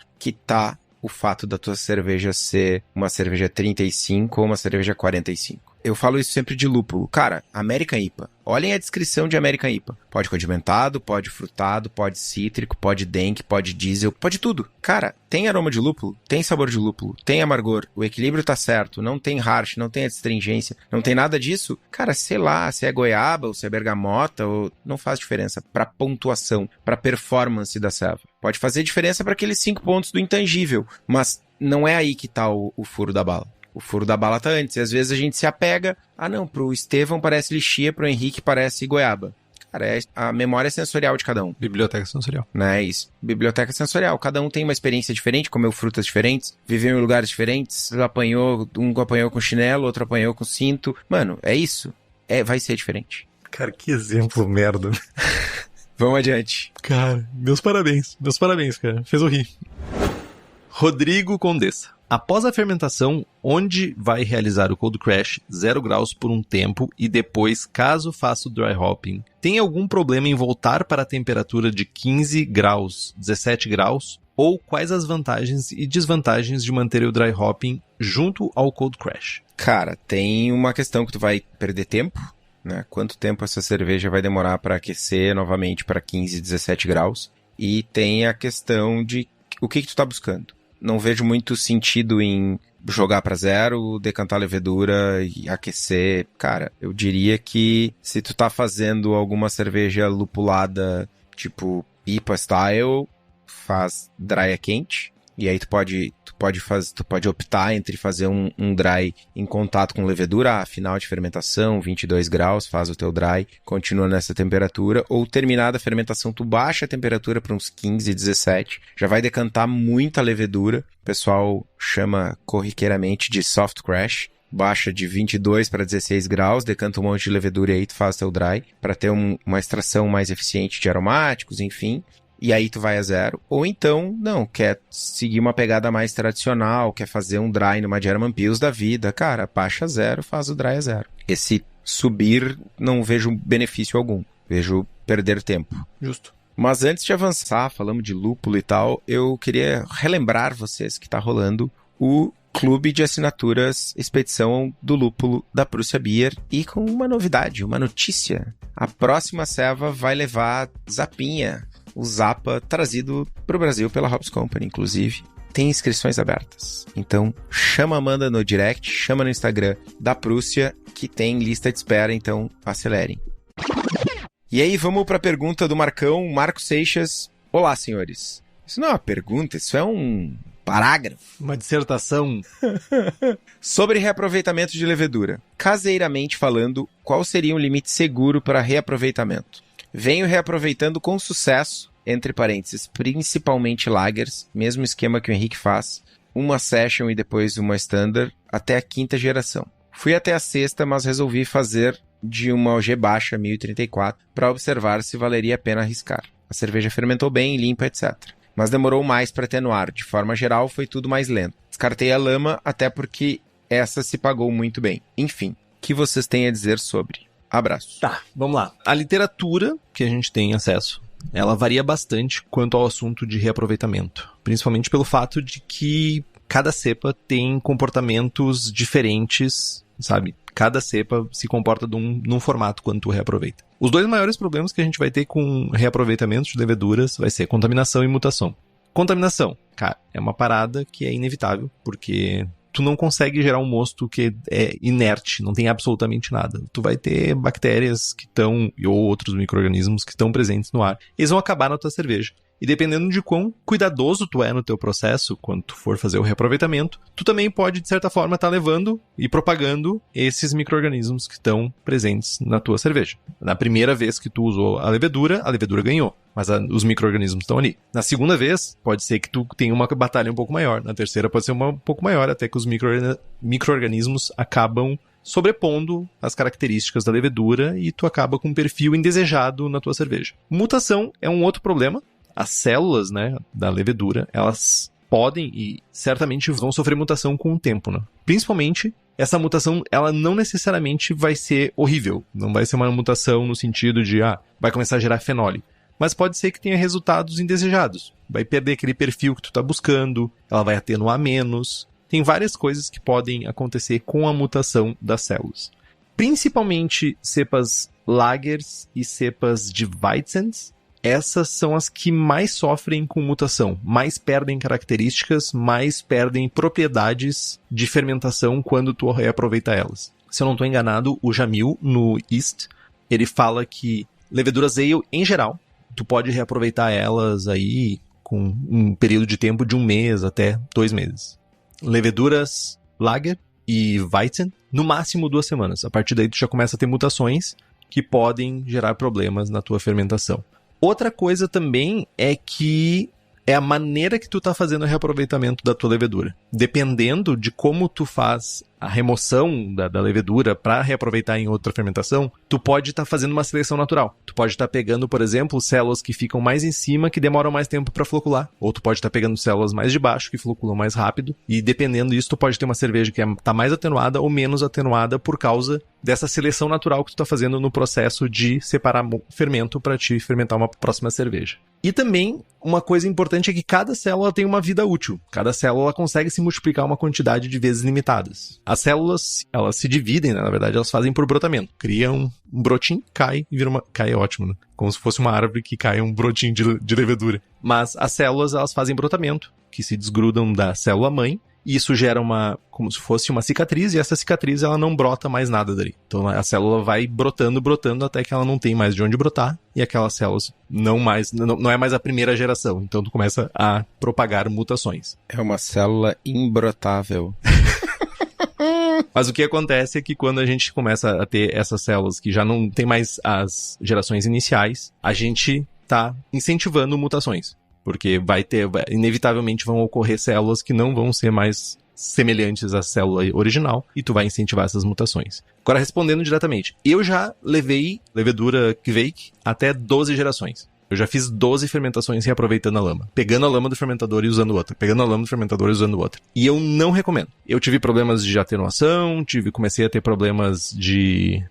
[SPEAKER 2] tá o fato da tua cerveja ser uma cerveja 35 ou uma cerveja 45. Eu falo isso sempre de lúpulo. Cara, American IPA. Olhem a descrição de American IPA. Pode condimentado, pode frutado, pode cítrico, pode dank, pode diesel, pode tudo. Cara, tem aroma de lúpulo, tem sabor de lúpulo, tem amargor, o equilíbrio tá certo, não tem harsh, não tem astringência, não tem nada disso. Cara, sei lá, se é goiaba ou se é bergamota, ou não faz diferença pra pontuação, pra performance da cerveja. Pode fazer diferença para aqueles 5 pontos do intangível, mas não é aí que tá o furo da bala. O furo da bala tá antes. E às vezes a gente se apega. Ah, não, pro Estevão parece lixia, pro Henrique parece goiaba. Cara, é a memória sensorial de cada um.
[SPEAKER 3] Biblioteca sensorial.
[SPEAKER 2] Não é isso. Biblioteca sensorial. Cada um tem uma experiência diferente, comeu frutas diferentes, viveu em lugares diferentes, um apanhou com chinelo, outro apanhou com cinto. Mano, é isso. Vai ser diferente.
[SPEAKER 3] Cara, que exemplo merda.
[SPEAKER 2] Vamos adiante.
[SPEAKER 3] Cara, meus parabéns, cara. Fez eu rir. Rodrigo Condessa. Após a fermentação, onde vai realizar o cold crash 0 graus por um tempo e depois, caso faça o dry hopping, tem algum problema em voltar para a temperatura de 15 graus, 17 graus? Ou quais as vantagens e desvantagens de manter o dry hopping junto ao cold crash?
[SPEAKER 2] Cara, tem uma questão que tu vai perder tempo, né? Quanto tempo essa cerveja vai demorar para aquecer novamente para 15, 17 graus? E tem a questão de o que tu tá buscando. Não vejo muito sentido em jogar para 0, decantar a levedura e aquecer. Cara, eu diria que se tu tá fazendo alguma cerveja lupulada, tipo IPA style, faz dry a quente. E aí tu pode optar entre fazer um dry em contato com levedura, final de fermentação, 22 graus, faz o teu dry, continua nessa temperatura, ou terminada a fermentação, tu baixa a temperatura para uns 15, 17, já vai decantar muita levedura, o pessoal chama corriqueiramente de soft crash, baixa de 22 para 16 graus, decanta um monte de levedura e aí tu faz teu dry, para ter uma extração mais eficiente de aromáticos, enfim. E aí tu vai a 0. Ou então, não, quer seguir uma pegada mais tradicional, quer fazer um dry numa German Pils da vida. Cara, baixa 0, faz o dry a 0. Esse subir, não vejo benefício algum. Vejo perder tempo.
[SPEAKER 3] Justo.
[SPEAKER 2] Mas antes de avançar, falamos de lúpulo e tal, eu queria relembrar vocês que tá rolando o Clube de Assinaturas Expedição do Lúpulo da Prússia Beer. E com uma novidade, uma notícia. A próxima ceva vai levar Zapinha. O Zapa trazido para o Brasil pela Hops Company, inclusive. Tem inscrições abertas. Então, chama a Amanda no direct, chama no Instagram da Prússia, que tem lista de espera, então acelerem. E aí, vamos para a pergunta do Marcão, Marco Seixas. Olá, senhores. Isso não é uma pergunta, isso é um parágrafo.
[SPEAKER 3] Uma dissertação.
[SPEAKER 2] Sobre reaproveitamento de levedura. Caseiramente falando, qual seria um limite seguro para reaproveitamento? Venho reaproveitando com sucesso, entre parênteses, principalmente lagers, mesmo esquema que o Henrique faz, uma session e depois uma standard, até a 5ª geração. Fui até a 6ª, mas resolvi fazer de uma OG baixa 1034 para observar se valeria a pena arriscar. A cerveja fermentou bem, limpa, etc. Mas demorou mais para atenuar, de forma geral foi tudo mais lento. Descartei a lama, até porque essa se pagou muito bem. Enfim, o que vocês têm a dizer sobre? Abraço.
[SPEAKER 3] Tá, vamos lá. A literatura que a gente tem acesso, ela varia bastante quanto ao assunto de reaproveitamento. Principalmente pelo fato de que cada cepa tem comportamentos diferentes, sabe? Cada cepa se comporta num formato quando tu reaproveita. Os 2 maiores problemas que a gente vai ter com reaproveitamento de leveduras vai ser contaminação e mutação. Contaminação, cara, é uma parada que é inevitável, porque tu não consegue gerar um mosto que é inerte, não tem absolutamente nada. Tu vai ter bactérias que estão, ou outros micro-organismos que estão presentes no ar. Eles vão acabar na tua cerveja. E dependendo de quão cuidadoso tu é no teu processo, quando tu for fazer o reaproveitamento, tu também pode, de certa forma, estar levando e propagando esses micro-organismos que estão presentes na tua cerveja. Na primeira vez que tu usou a levedura ganhou. Mas os micro-organismos estão ali. Na segunda vez, pode ser que tu tenha uma batalha um pouco maior. Na terceira pode ser um pouco maior, até que os micro-organismos acabam sobrepondo as características da levedura e tu acaba com um perfil indesejado na tua cerveja. Mutação é um outro problema. As células, né, da levedura, elas podem e certamente vão sofrer mutação com o tempo, né? Principalmente, essa mutação, ela não necessariamente vai ser horrível. Não vai ser uma mutação no sentido de, vai começar a gerar fenólico. mas pode ser que tenha resultados indesejados. Vai perder aquele perfil que tu tá buscando, ela vai atenuar menos. Tem várias coisas que podem acontecer com a mutação das células. Principalmente cepas Lagers e cepas de Weizsäns, essas são as que mais sofrem com mutação, mais perdem características, mais perdem propriedades de fermentação quando tu reaproveita elas. Se eu não estou enganado, o Jamil, no Yeast, ele fala que leveduras ale, em geral, tu pode reaproveitar elas aí com um período de tempo de 1 mês até 2 meses. Leveduras Lager e Weizen, no máximo 2 semanas. A partir daí tu já começa a ter mutações que podem gerar problemas na tua fermentação. Outra coisa também é que é a maneira que tu tá fazendo o reaproveitamento da tua levedura. Dependendo de como tu faz a remoção da levedura para reaproveitar em outra fermentação, tu pode estar fazendo uma seleção natural. Tu pode estar pegando, por exemplo, células que ficam mais em cima, que demoram mais tempo para flocular. Ou tu pode estar pegando células mais de baixo, que floculam mais rápido. E dependendo disso, tu pode ter uma cerveja que tá mais atenuada ou menos atenuada por causa dessa seleção natural que tu tá fazendo no processo de separar fermento para te fermentar uma próxima cerveja. E também, uma coisa importante é que cada célula tem uma vida útil. Cada célula consegue se multiplicar uma quantidade de vezes limitadas. As células, elas se dividem, né? Na verdade, elas fazem por brotamento. Criam um brotinho, cai e vira uma... Cai é ótimo, né? Como se fosse uma árvore que cai um brotinho de levedura. Mas as células, elas fazem brotamento, que se desgrudam da célula-mãe. E isso gera como se fosse uma cicatriz, e essa cicatriz ela não brota mais nada dali. Então a célula vai brotando, até que ela não tem mais de onde brotar, e aquelas células não é mais a primeira geração. Então tu começa a propagar mutações.
[SPEAKER 2] É uma célula imbrotável.
[SPEAKER 3] Mas o que acontece é que quando a gente começa a ter essas células que já não tem mais as gerações iniciais, a gente tá incentivando mutações. Porque inevitavelmente vão ocorrer células que não vão ser mais semelhantes à célula original e tu vai incentivar essas mutações. Agora, respondendo diretamente, eu já levei levedura Kveik até 12 gerações. Eu já fiz 12 fermentações reaproveitando a lama. Pegando a lama do fermentador e usando outra. Pegando a lama do fermentador e usando outra. E eu não recomendo. Eu tive problemas de atenuação, comecei a ter problemas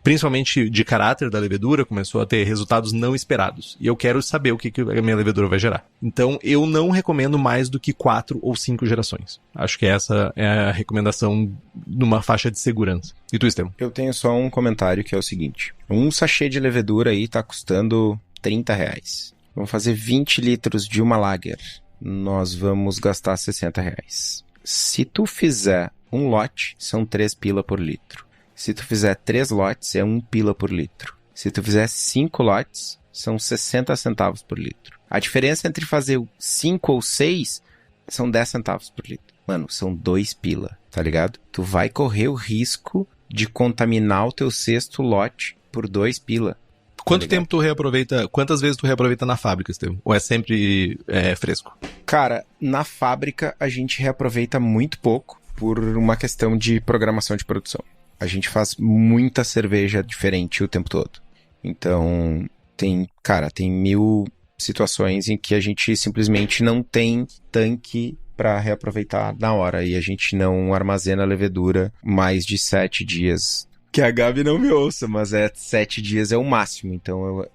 [SPEAKER 3] principalmente de caráter da levedura, começou a ter resultados não esperados. E eu quero saber o que a minha levedura vai gerar. Então, eu não recomendo mais do que 4 ou 5 gerações. Acho que essa é a recomendação numa faixa de segurança. E tu, Estevam?
[SPEAKER 2] Eu tenho só um comentário que é o seguinte. Um sachê de levedura aí tá custando R$30. Vamos fazer 20 litros de uma lager. Nós vamos gastar R$60. Se tu fizer um lote, são 3 pila por litro. Se tu fizer 3 lotes, é 1 pila por litro. Se tu fizer 5 lotes, são 60 centavos por litro. A diferença entre fazer 5 ou 6 são 10 centavos por litro. Mano, são 2 pila, tá ligado? Tu vai correr o risco de contaminar o teu 6º lote por 2 pila.
[SPEAKER 3] Quanto tempo tu reaproveita? Quantas vezes tu reaproveita na fábrica, Estevam? Ou é sempre fresco?
[SPEAKER 2] Cara, na fábrica a gente reaproveita muito pouco por uma questão de programação de produção. A gente faz muita cerveja diferente o tempo todo. Então, tem 1000 situações em que a gente simplesmente não tem tanque para reaproveitar na hora e a gente não armazena a levedura mais de 7 dias. Que a Gabi não me ouça, mas 7 dias é o máximo. Então,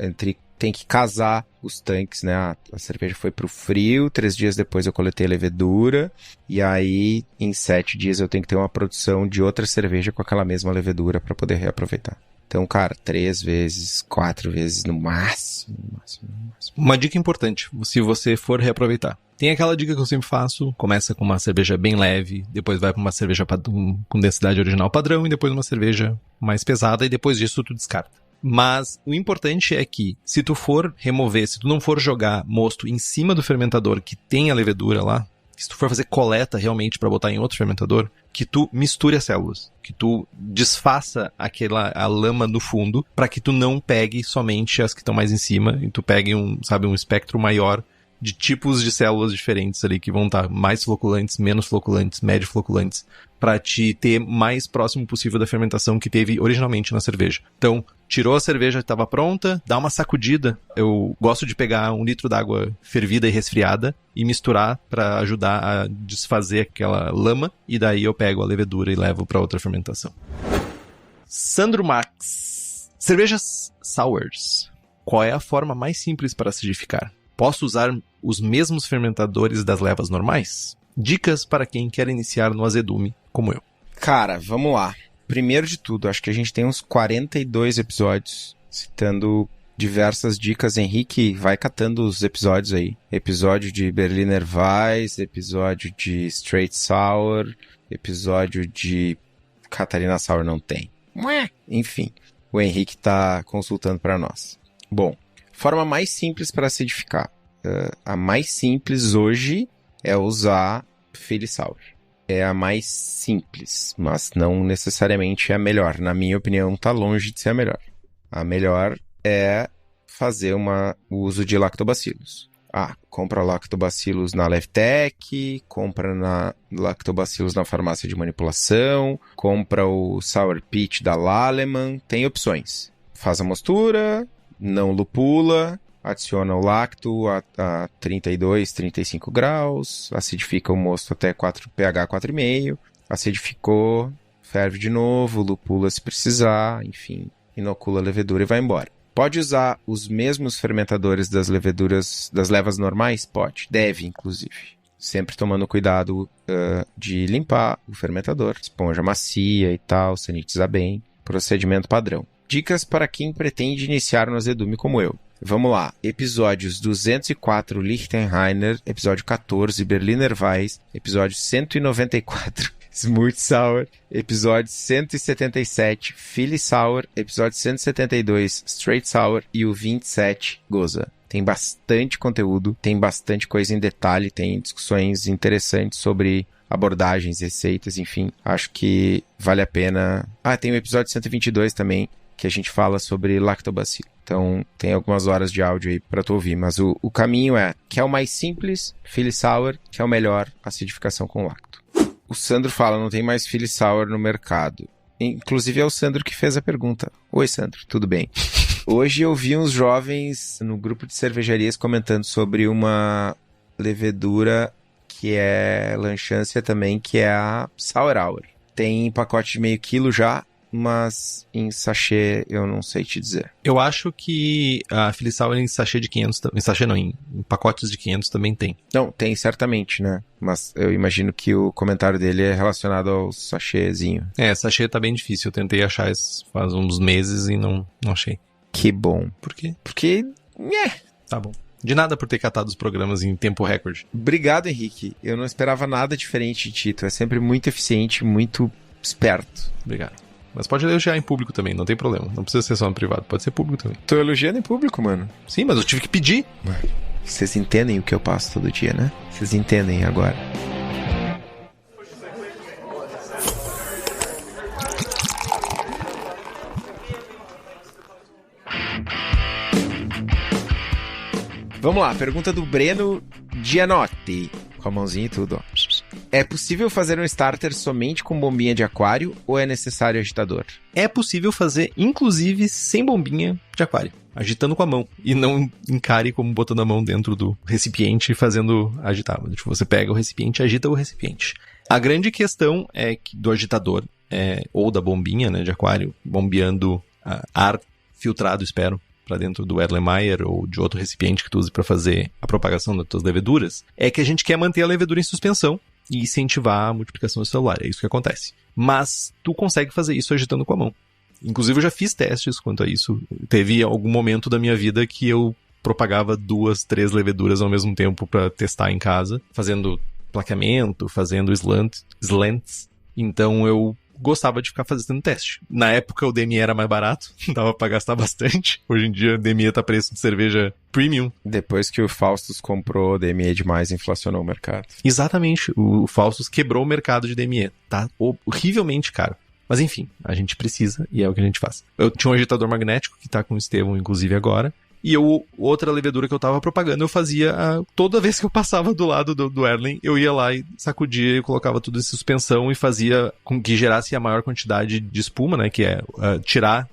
[SPEAKER 2] tem que casar os tanques, né? A cerveja foi pro frio, 3 dias depois eu coletei a levedura, e aí, em 7 dias, eu tenho que ter uma produção de outra cerveja com aquela mesma levedura para poder reaproveitar. Então, cara, 3 vezes, 4 vezes no máximo.
[SPEAKER 3] Uma dica importante, se você for reaproveitar. Tem aquela dica que eu sempre faço, começa com uma cerveja bem leve, depois vai para uma cerveja com densidade original padrão, e depois uma cerveja mais pesada, e depois disso tu descarta. Mas o importante é que, se tu não for jogar mosto em cima do fermentador que tem a levedura lá, se tu for fazer coleta realmente para botar em outro fermentador, que tu misture as células, que tu desfaça a lama no fundo, para que tu não pegue somente as que estão mais em cima, e tu pegue um espectro maior de tipos de células diferentes ali, que vão estar mais floculantes, menos floculantes, médio floculantes, para te ter mais próximo possível da fermentação que teve originalmente na cerveja. Então, tirou a cerveja que estava pronta, dá uma sacudida. Eu gosto de pegar 1 litro d'água fervida e resfriada e misturar para ajudar a desfazer aquela lama, e daí eu pego a levedura e levo para outra fermentação. Sandro Max. Cervejas sours. Qual é a forma mais simples para acidificar? Posso usar os mesmos fermentadores das levas normais? Dicas para quem quer iniciar no azedume, como eu.
[SPEAKER 2] Cara, vamos lá. Primeiro de tudo, acho que a gente tem uns 42 episódios citando diversas dicas. Henrique, vai catando os episódios aí. Episódio de Berliner Weiss, episódio de Straight Sour, episódio de Catarina Sour não tem. Enfim, o Henrique tá consultando para nós. Bom, forma mais simples para acidificar. A mais simples hoje é usar Philly Sour. É a mais simples, mas não necessariamente é a melhor. Na minha opinião, tá longe de ser a melhor. A melhor é fazer o uso de lactobacilos. Compra lactobacilos na Levtech, compra lactobacilos na farmácia de manipulação, compra o Sour Peach da Lallemand, tem opções. Faz a mostura, não lupula, adiciona o lacto a 32, 35 graus, acidifica o mosto até pH 4,5, acidificou, ferve de novo, lupula se precisar, enfim, inocula a levedura e vai embora. Pode usar os mesmos fermentadores das leveduras, das levas normais? Pode. Deve, inclusive. Sempre tomando cuidado de limpar o fermentador, esponja macia e tal, sanitizar bem. Procedimento padrão. Dicas para quem pretende iniciar no azedume como eu. Vamos lá. Episódios 204 Lichtenheiner, episódio 14 Berliner Weiss, episódio 194 Smooth Sour, episódio 177 Philly Sour, episódio 172 Straight Sour e o 27 Goza. Tem bastante conteúdo, tem bastante coisa em detalhe, tem discussões interessantes sobre abordagens, receitas, enfim. Acho que vale a pena. Tem o episódio 122 também, que a gente fala sobre lactobacilo. Então, tem algumas horas de áudio aí pra tu ouvir. Mas o caminho que é o mais simples, Philly Sour, que é o melhor, acidificação com lacto. O Sandro fala, não tem mais Philly Sour no mercado. Inclusive é o Sandro que fez a pergunta. Oi, Sandro, tudo bem? Hoje eu vi uns jovens no grupo de cervejarias comentando sobre uma levedura que é lanchância também, que é a Sour Hour. Tem pacote de meio quilo já, mas em sachê eu não sei te dizer.
[SPEAKER 3] Eu acho que a Philly Sour em sachê de 500, em sachê não, em pacotes de 500 também tem.
[SPEAKER 2] Não, tem certamente, né? Mas eu imagino que o comentário dele é relacionado ao sachêzinho.
[SPEAKER 3] Sachê tá bem difícil. Eu tentei achar isso faz uns meses e não achei.
[SPEAKER 2] Que bom.
[SPEAKER 3] Por quê?
[SPEAKER 2] Porque,
[SPEAKER 3] Tá bom. De nada por ter catado os programas em tempo recorde.
[SPEAKER 2] Obrigado, Henrique. Eu não esperava nada diferente de ti. Tu é sempre muito eficiente, muito esperto.
[SPEAKER 3] Obrigado. Mas pode elogiar em público também, não tem problema. Não precisa ser só no privado, pode ser público também.
[SPEAKER 2] Tô elogiando em público, mano.
[SPEAKER 3] Sim, mas eu tive que pedir.
[SPEAKER 2] Vocês entendem o que eu passo todo dia, né? Vocês entendem agora. Vamos lá, pergunta do Breno Gianotti. Com a mãozinha e tudo, ó. É possível fazer um starter somente com bombinha de aquário ou é necessário agitador?
[SPEAKER 3] É possível fazer, inclusive, sem bombinha de aquário, agitando com a mão. E não encare como botando a mão dentro do recipiente e fazendo agitar. Tipo, você pega o recipiente e agita o recipiente. A grande questão é que do agitador, ou da bombinha, né, de aquário, bombeando ar filtrado, espero, para dentro do Erlenmeyer ou de outro recipiente que tu use para fazer a propagação das tuas leveduras, é que a gente quer manter a levedura em suspensão e incentivar a multiplicação celular. É isso que acontece. Mas tu consegue fazer isso agitando com a mão. Inclusive eu já fiz testes quanto a isso. Teve algum momento da minha vida que eu propagava 2, 3 leveduras ao mesmo tempo para testar em casa, fazendo plaqueamento, fazendo slants. Então eu gostava de ficar fazendo teste. Na época o DME era mais barato, dava pra gastar bastante. Hoje em dia o DME tá preço de cerveja premium.
[SPEAKER 2] Depois que o Faustus comprou o DME demais, inflacionou o mercado.
[SPEAKER 3] Exatamente, o Faustus quebrou o mercado de DME. Tá horrivelmente caro. Mas enfim, a gente precisa e é o que a gente faz. Eu tinha um agitador magnético que tá com o Estevão, inclusive, agora. E outra levedura que eu tava propagando, eu fazia toda vez que eu passava do lado do Erlen, eu ia lá e sacudia e colocava tudo em suspensão e fazia com que gerasse a maior quantidade de espuma, né, que é tirar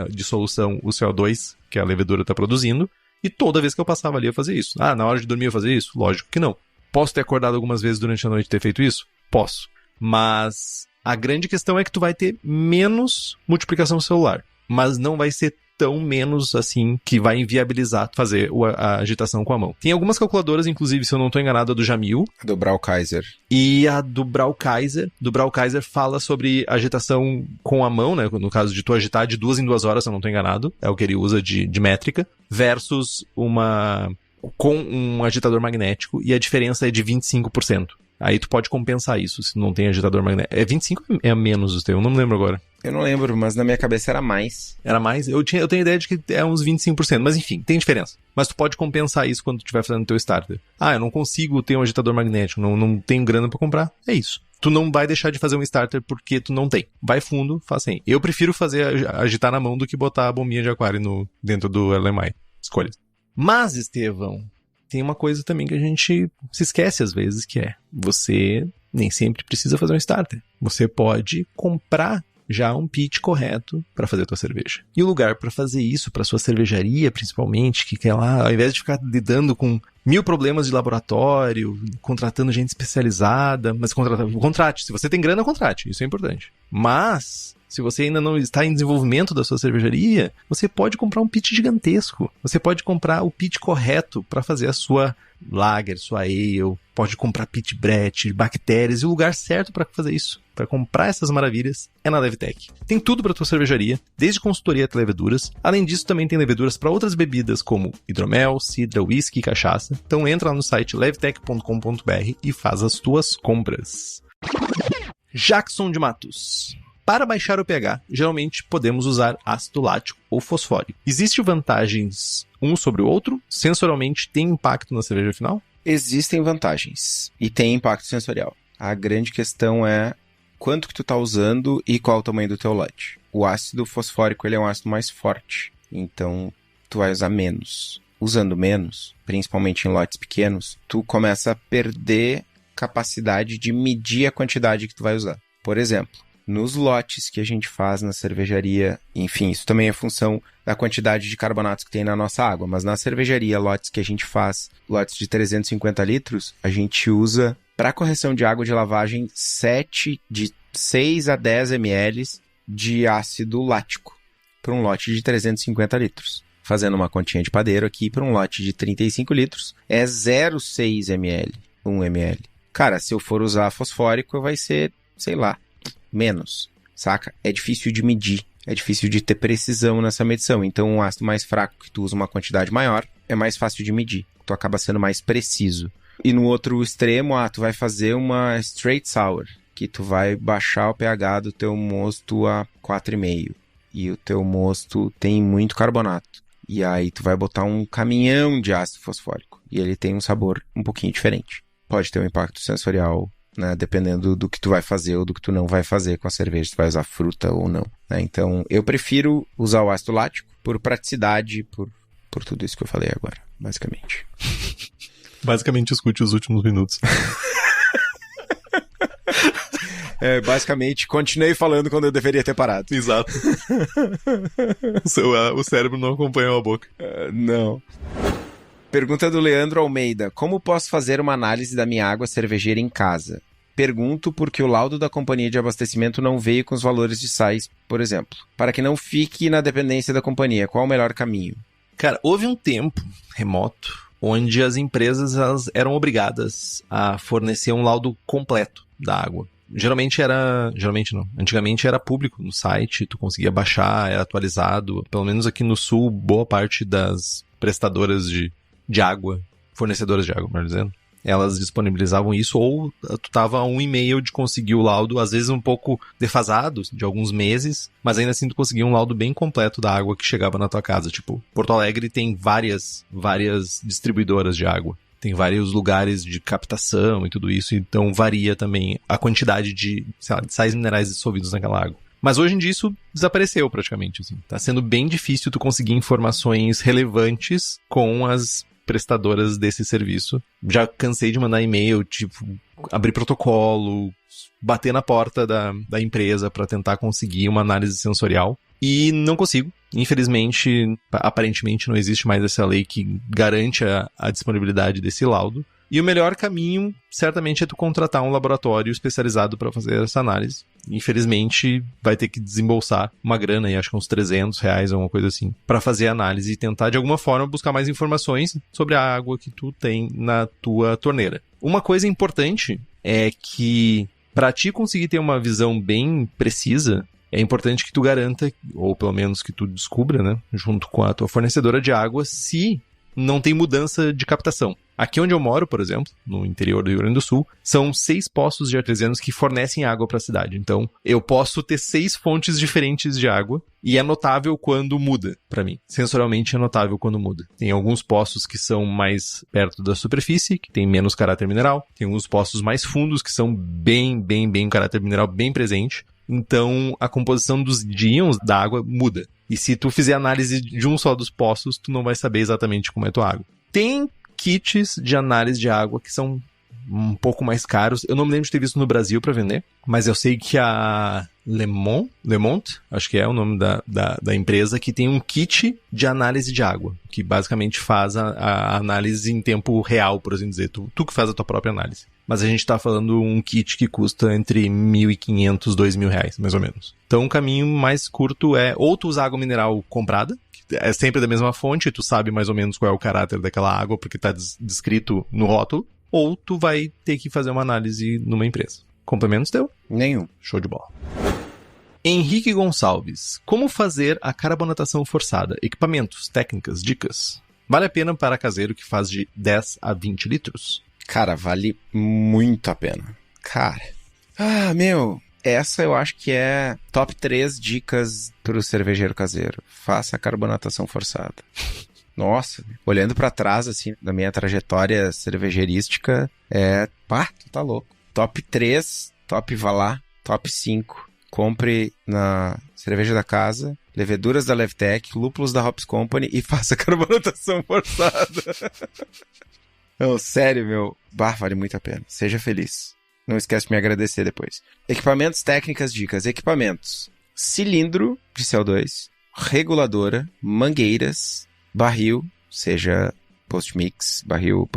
[SPEAKER 3] de solução o CO2 que a levedura tá produzindo. E toda vez que eu passava ali eu fazia isso. Na hora de dormir eu fazia isso? Lógico que não. Posso ter acordado algumas vezes durante a noite e ter feito isso? Posso. Mas a grande questão é que tu vai ter menos multiplicação celular, mas não vai ser tão menos, assim, que vai inviabilizar fazer a agitação com a mão. Tem algumas calculadoras, inclusive, se eu não tô enganado, a do Jamil.
[SPEAKER 2] Do Brauchkaiser.
[SPEAKER 3] E a do Brauchkaiser. Do Brauchkaiser fala sobre agitação com a mão, né? No caso de tu agitar de 2 em 2 horas, se eu não tô enganado. É o que ele usa de métrica. Versus com um agitador magnético. E a diferença é de 25%. Aí tu pode compensar isso, se não tem agitador magnético. É 25 ou é menos o teu? Eu não me lembro agora.
[SPEAKER 2] Eu não lembro, mas na minha cabeça era mais.
[SPEAKER 3] Era mais? Eu tenho ideia de que é uns 25%, mas enfim, tem diferença. Mas tu pode compensar isso quando tu estiver fazendo o teu starter. Ah, eu não consigo ter um agitador magnético, não tenho grana pra comprar. É isso. Tu não vai deixar de fazer um starter porque tu não tem. Vai fundo, faz assim. Eu prefiro agitar na mão do que botar a bombinha de aquário dentro do LMI. Escolha. Mas, Estevão, tem uma coisa também que a gente se esquece às vezes, que é você nem sempre precisa fazer um starter. Você pode comprar já um pitch correto para fazer a tua cerveja. E o lugar para fazer isso, para sua cervejaria principalmente, que quer lá, ao invés de ficar lidando com 1000 problemas de laboratório, contratando gente especializada, mas contrate. Se você tem grana, contrate. Isso é importante. Mas se você ainda não está em desenvolvimento da sua cervejaria, você pode comprar um pitch gigantesco. Você pode comprar o pitch correto para fazer a sua lager, sua ale. Pode comprar pitch Brett, bactérias. E o lugar certo para fazer isso, para comprar essas maravilhas, é na Levtech. Tem tudo para tua cervejaria, desde consultoria até leveduras. Além disso, também tem leveduras para outras bebidas, como hidromel, cidra, whisky e cachaça. Então entra lá no site levtech.com.br e faz as tuas compras. Jackson de Matos. Para baixar o pH, geralmente podemos usar ácido lático ou fosfórico. Existem vantagens um sobre o outro? Sensorialmente tem impacto na cerveja final?
[SPEAKER 2] Existem vantagens e tem impacto sensorial. A grande questão é quanto que tu tá usando e qual o tamanho do teu lote. O ácido fosfórico ele é um ácido mais forte, então tu vai usar menos. Usando menos, principalmente em lotes pequenos, tu começa a perder capacidade de medir a quantidade que tu vai usar. Por exemplo, nos lotes que a gente faz na cervejaria, enfim, isso também é função da quantidade de carbonatos que tem na nossa água, mas na cervejaria, lotes que a gente faz, lotes de 350 litros, a gente usa, para correção de água de lavagem, de 6 a 10 ml de ácido lático, para um lote de 350 litros. Fazendo uma continha de padeiro aqui, para um lote de 35 litros, é 0,6 ml, 1 ml. Cara, se eu for usar fosfórico, vai ser, sei lá, menos, saca? É difícil de medir, é difícil de ter precisão nessa medição. Então, um ácido mais fraco, que tu usa uma quantidade maior, é mais fácil de medir. Tu acaba sendo mais preciso. E no outro extremo, tu vai fazer uma straight sour, que tu vai baixar o pH do teu mosto a 4,5. E o teu mosto tem muito carbonato. E aí tu vai botar um caminhão de ácido fosfórico. E ele tem um sabor um pouquinho diferente. Pode ter um impacto sensorial, né, dependendo do que tu vai fazer ou do que tu não vai fazer com a cerveja, se tu vai usar fruta ou não, né? Então, eu prefiro usar o ácido lático por praticidade, por tudo isso que eu falei agora, basicamente.
[SPEAKER 3] Basicamente, escute os últimos minutos.
[SPEAKER 2] Basicamente, continuei falando quando eu deveria ter parado.
[SPEAKER 3] Exato. O cérebro não acompanhou a boca.
[SPEAKER 2] Não. Pergunta do Leandro Almeida. Como posso fazer uma análise da minha água cervejeira em casa? Pergunto porque o laudo da companhia de abastecimento não veio com os valores de sais, por exemplo. Para que não fique na dependência da companhia, qual o melhor caminho?
[SPEAKER 3] Cara, houve um tempo remoto onde as empresas elas eram obrigadas a fornecer um laudo completo da água. Geralmente não. Antigamente era público no site, tu conseguia baixar, era atualizado. Pelo menos aqui no sul, boa parte das prestadoras de água, fornecedoras de água, melhor dizendo, elas disponibilizavam isso, ou tu tava a um e-mail de conseguir o laudo, às vezes um pouco defasado, de alguns meses, mas ainda assim tu conseguia um laudo bem completo da água que chegava na tua casa. Tipo, Porto Alegre tem várias distribuidoras de água. Tem vários lugares de captação e tudo isso, então varia também a quantidade de sais minerais dissolvidos naquela água. Mas hoje em dia isso desapareceu praticamente, assim. Tá sendo bem difícil tu conseguir informações relevantes com as prestadoras desse serviço. Já cansei de mandar e-mail, tipo, abrir protocolo, bater na porta da empresa para tentar conseguir uma análise sensorial. E não consigo. Infelizmente, aparentemente não existe mais essa lei que garante a disponibilidade desse laudo. E o melhor caminho, certamente, é tu contratar um laboratório especializado para fazer essa análise. Infelizmente, vai ter que desembolsar uma grana, acho que uns R$300, alguma coisa assim, para fazer a análise e tentar, de alguma forma, buscar mais informações sobre a água que tu tem na tua torneira. Uma coisa importante é que, para ti conseguir ter uma visão bem precisa, é importante que tu garanta, ou pelo menos que tu descubra, né, junto com a tua fornecedora de água, se não tem mudança de captação. Aqui onde eu moro, por exemplo, no interior do Rio Grande do Sul, são 6 poços de artesianos que fornecem água para a cidade. Então, eu posso ter 6 fontes diferentes de água e é notável quando muda para mim. Sensorialmente é notável quando muda. Tem alguns poços que são mais perto da superfície, que tem menos caráter mineral. Tem alguns poços mais fundos que são bem um caráter mineral bem presente. Então, a composição dos íons da água muda. E se tu fizer análise de um só dos poços, tu não vai saber exatamente como é a tua água. Tem kits de análise de água que são um pouco mais caros. Eu não me lembro de ter visto no Brasil para vender, mas eu sei que a Lemont, acho que é o nome da empresa, que tem um kit de análise de água, que basicamente faz a análise em tempo real, por assim dizer. Tu que faz a tua própria análise. Mas a gente tá falando um kit que custa entre R$1.500 e R$2.000, mais ou menos. Então o caminho mais curto é ou tu usar água mineral comprada, que é sempre da mesma fonte, e tu sabe mais ou menos qual é o caráter daquela água, porque tá descrito no rótulo, ou tu vai ter que fazer uma análise numa empresa. Complementos teu?
[SPEAKER 2] Nenhum.
[SPEAKER 3] Show de bola. Henrique Gonçalves. Como fazer a carbonatação forçada? Equipamentos, técnicas, dicas. Vale a pena para caseiro que faz de 10 a 20 litros?
[SPEAKER 2] Cara, vale muito a pena. Cara, essa eu acho que é top 3 dicas pro cervejeiro caseiro. Faça a carbonatação forçada. Nossa, olhando pra trás, assim, da minha trajetória cervejeirística, tu tá louco. Top 3, top vá lá, top 5. Compre na cerveja da casa, leveduras da Levtech, lúpulos da Hops Company e faça a carbonatação forçada. Não, sério, vale muito a pena. Seja feliz. Não esquece de me agradecer depois. Equipamentos, técnicas, dicas. Equipamentos. Cilindro de CO2, reguladora, mangueiras, barril, seja post-mix, barril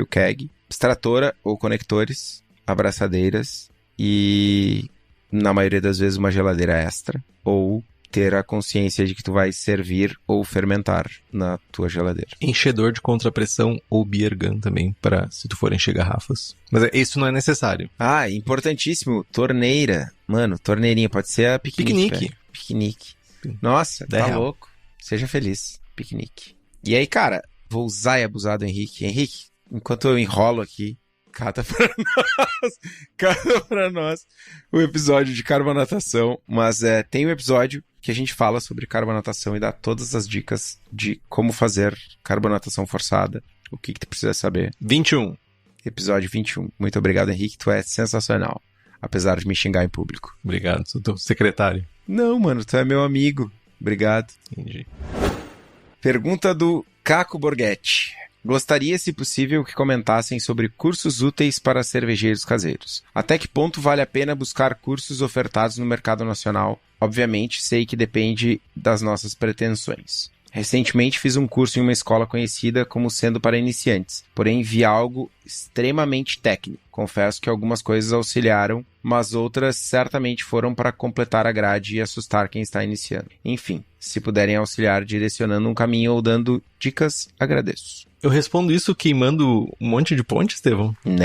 [SPEAKER 2] keg, extratora ou conectores, abraçadeiras e, na maioria das vezes, uma geladeira extra ou ter a consciência de que tu vai servir ou fermentar na tua geladeira.
[SPEAKER 3] Enchedor de contrapressão ou beer gun também, para se tu for encher garrafas. Mas isso não é necessário.
[SPEAKER 2] Ah, importantíssimo, torneira. Mano, torneirinha, pode ser a piquenique. Piquenique. Nossa, tá louco. Seja feliz, piquenique. E aí, cara, vou usar e abusar do Henrique. Henrique, enquanto eu enrolo aqui, cata pra nós o episódio de carbonatação. Mas tem um episódio que a gente fala sobre carbonatação e dá todas as dicas de como fazer carbonatação forçada, o que tu precisa saber.
[SPEAKER 3] 21.
[SPEAKER 2] Episódio 21. Muito obrigado, Henrique, tu é sensacional, apesar de me xingar em público.
[SPEAKER 3] Obrigado, sou teu secretário.
[SPEAKER 2] Não, mano, tu é meu amigo. Obrigado.
[SPEAKER 3] Entendi.
[SPEAKER 2] Pergunta do Caco Borghetti. Gostaria, se possível, que comentassem sobre cursos úteis para cervejeiros caseiros. Até que ponto vale a pena buscar cursos ofertados no mercado nacional? Obviamente, sei que depende das nossas pretensões. Recentemente fiz um curso em uma escola conhecida como sendo para iniciantes, porém vi algo extremamente técnico. Confesso que algumas coisas auxiliaram, mas outras certamente foram para completar a grade e assustar quem está iniciando. Enfim, se puderem auxiliar direcionando um caminho ou dando dicas, agradeço.
[SPEAKER 3] Eu respondo isso queimando um monte de ponte, Estevão?
[SPEAKER 2] Não.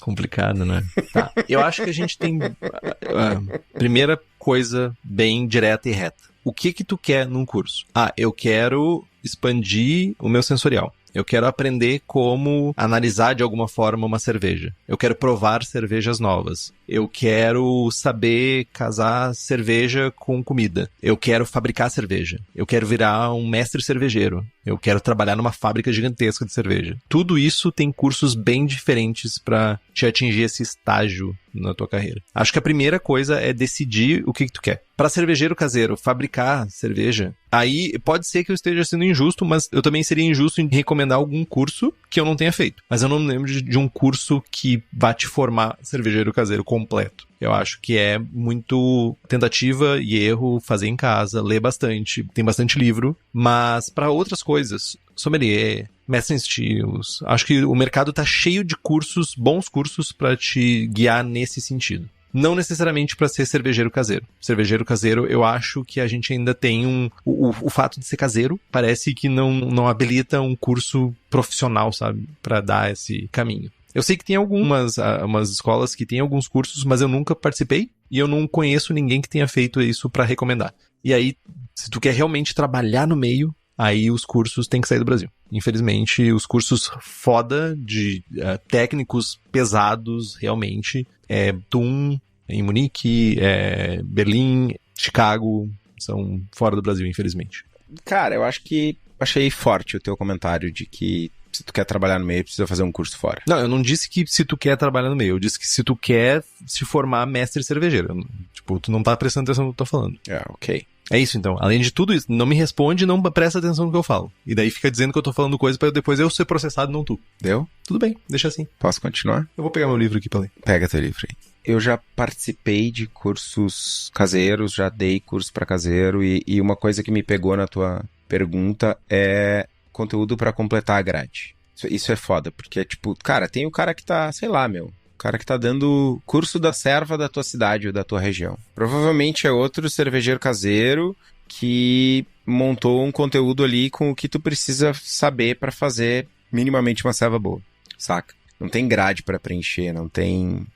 [SPEAKER 3] Complicado, né? Tá. Eu acho que a gente tem a primeira coisa bem direta e reta. O que tu quer num curso? Eu quero expandir o meu sensorial. Eu quero aprender como analisar de alguma forma uma cerveja. Eu quero provar cervejas novas. Eu quero saber casar cerveja com comida. Eu quero fabricar cerveja. Eu quero virar um mestre cervejeiro. Eu quero trabalhar numa fábrica gigantesca de cerveja. Tudo isso tem cursos bem diferentes para te atingir esse estágio na tua carreira. Acho que a primeira coisa é decidir o que tu quer. Para cervejeiro caseiro, fabricar cerveja, aí pode ser que eu esteja sendo injusto, mas eu também seria injusto em recomendar algum curso que eu não tenha feito. Mas eu não me lembro de um curso que vá te formar cervejeiro caseiro completo. Eu acho que é muito tentativa e erro, fazer em casa, ler bastante, tem bastante livro, mas para outras coisas, sommelier, mestre em estilos, acho que o mercado tá cheio de cursos, bons cursos para te guiar nesse sentido. Não necessariamente para ser cervejeiro caseiro. Cervejeiro caseiro, eu acho que a gente ainda tem o fato de ser caseiro parece que não habilita um curso profissional, sabe? Para dar esse caminho. Eu sei que tem umas escolas que têm alguns cursos, mas eu nunca participei e eu não conheço ninguém que tenha feito isso para recomendar. E aí, se tu quer realmente trabalhar no meio, aí os cursos têm que sair do Brasil. Infelizmente, os cursos foda de técnicos pesados, realmente, TUM, em Munique, Berlim, Chicago, são fora do Brasil, infelizmente.
[SPEAKER 2] Cara, eu acho que achei forte o teu comentário de que se tu quer trabalhar no meio, precisa fazer um curso fora.
[SPEAKER 3] Não, eu não disse que se tu quer trabalhar no meio, eu disse que se tu quer se formar mestre cervejeiro. Tipo, tu não tá prestando atenção no que eu tô falando.
[SPEAKER 2] Ok.
[SPEAKER 3] É isso, então. Além de tudo isso, não me responde e não presta atenção no que eu falo. E daí fica dizendo que eu tô falando coisa pra depois eu ser processado, não tu.
[SPEAKER 2] Deu?
[SPEAKER 3] Tudo bem, deixa assim.
[SPEAKER 2] Posso continuar?
[SPEAKER 3] Eu vou pegar meu livro aqui pra ler.
[SPEAKER 2] Pega teu livro aí. Eu já participei de cursos caseiros, já dei curso pra caseiro e uma coisa que me pegou na tua pergunta é conteúdo pra completar a grade. Isso é foda, porque tipo, cara, tem o cara que tá, sei lá, o cara que tá dando curso da serva da tua cidade ou da tua região. Provavelmente é outro cervejeiro caseiro que montou um conteúdo ali com o que tu precisa saber pra fazer minimamente uma serva boa, saca? Não tem grade pra preencher, não tem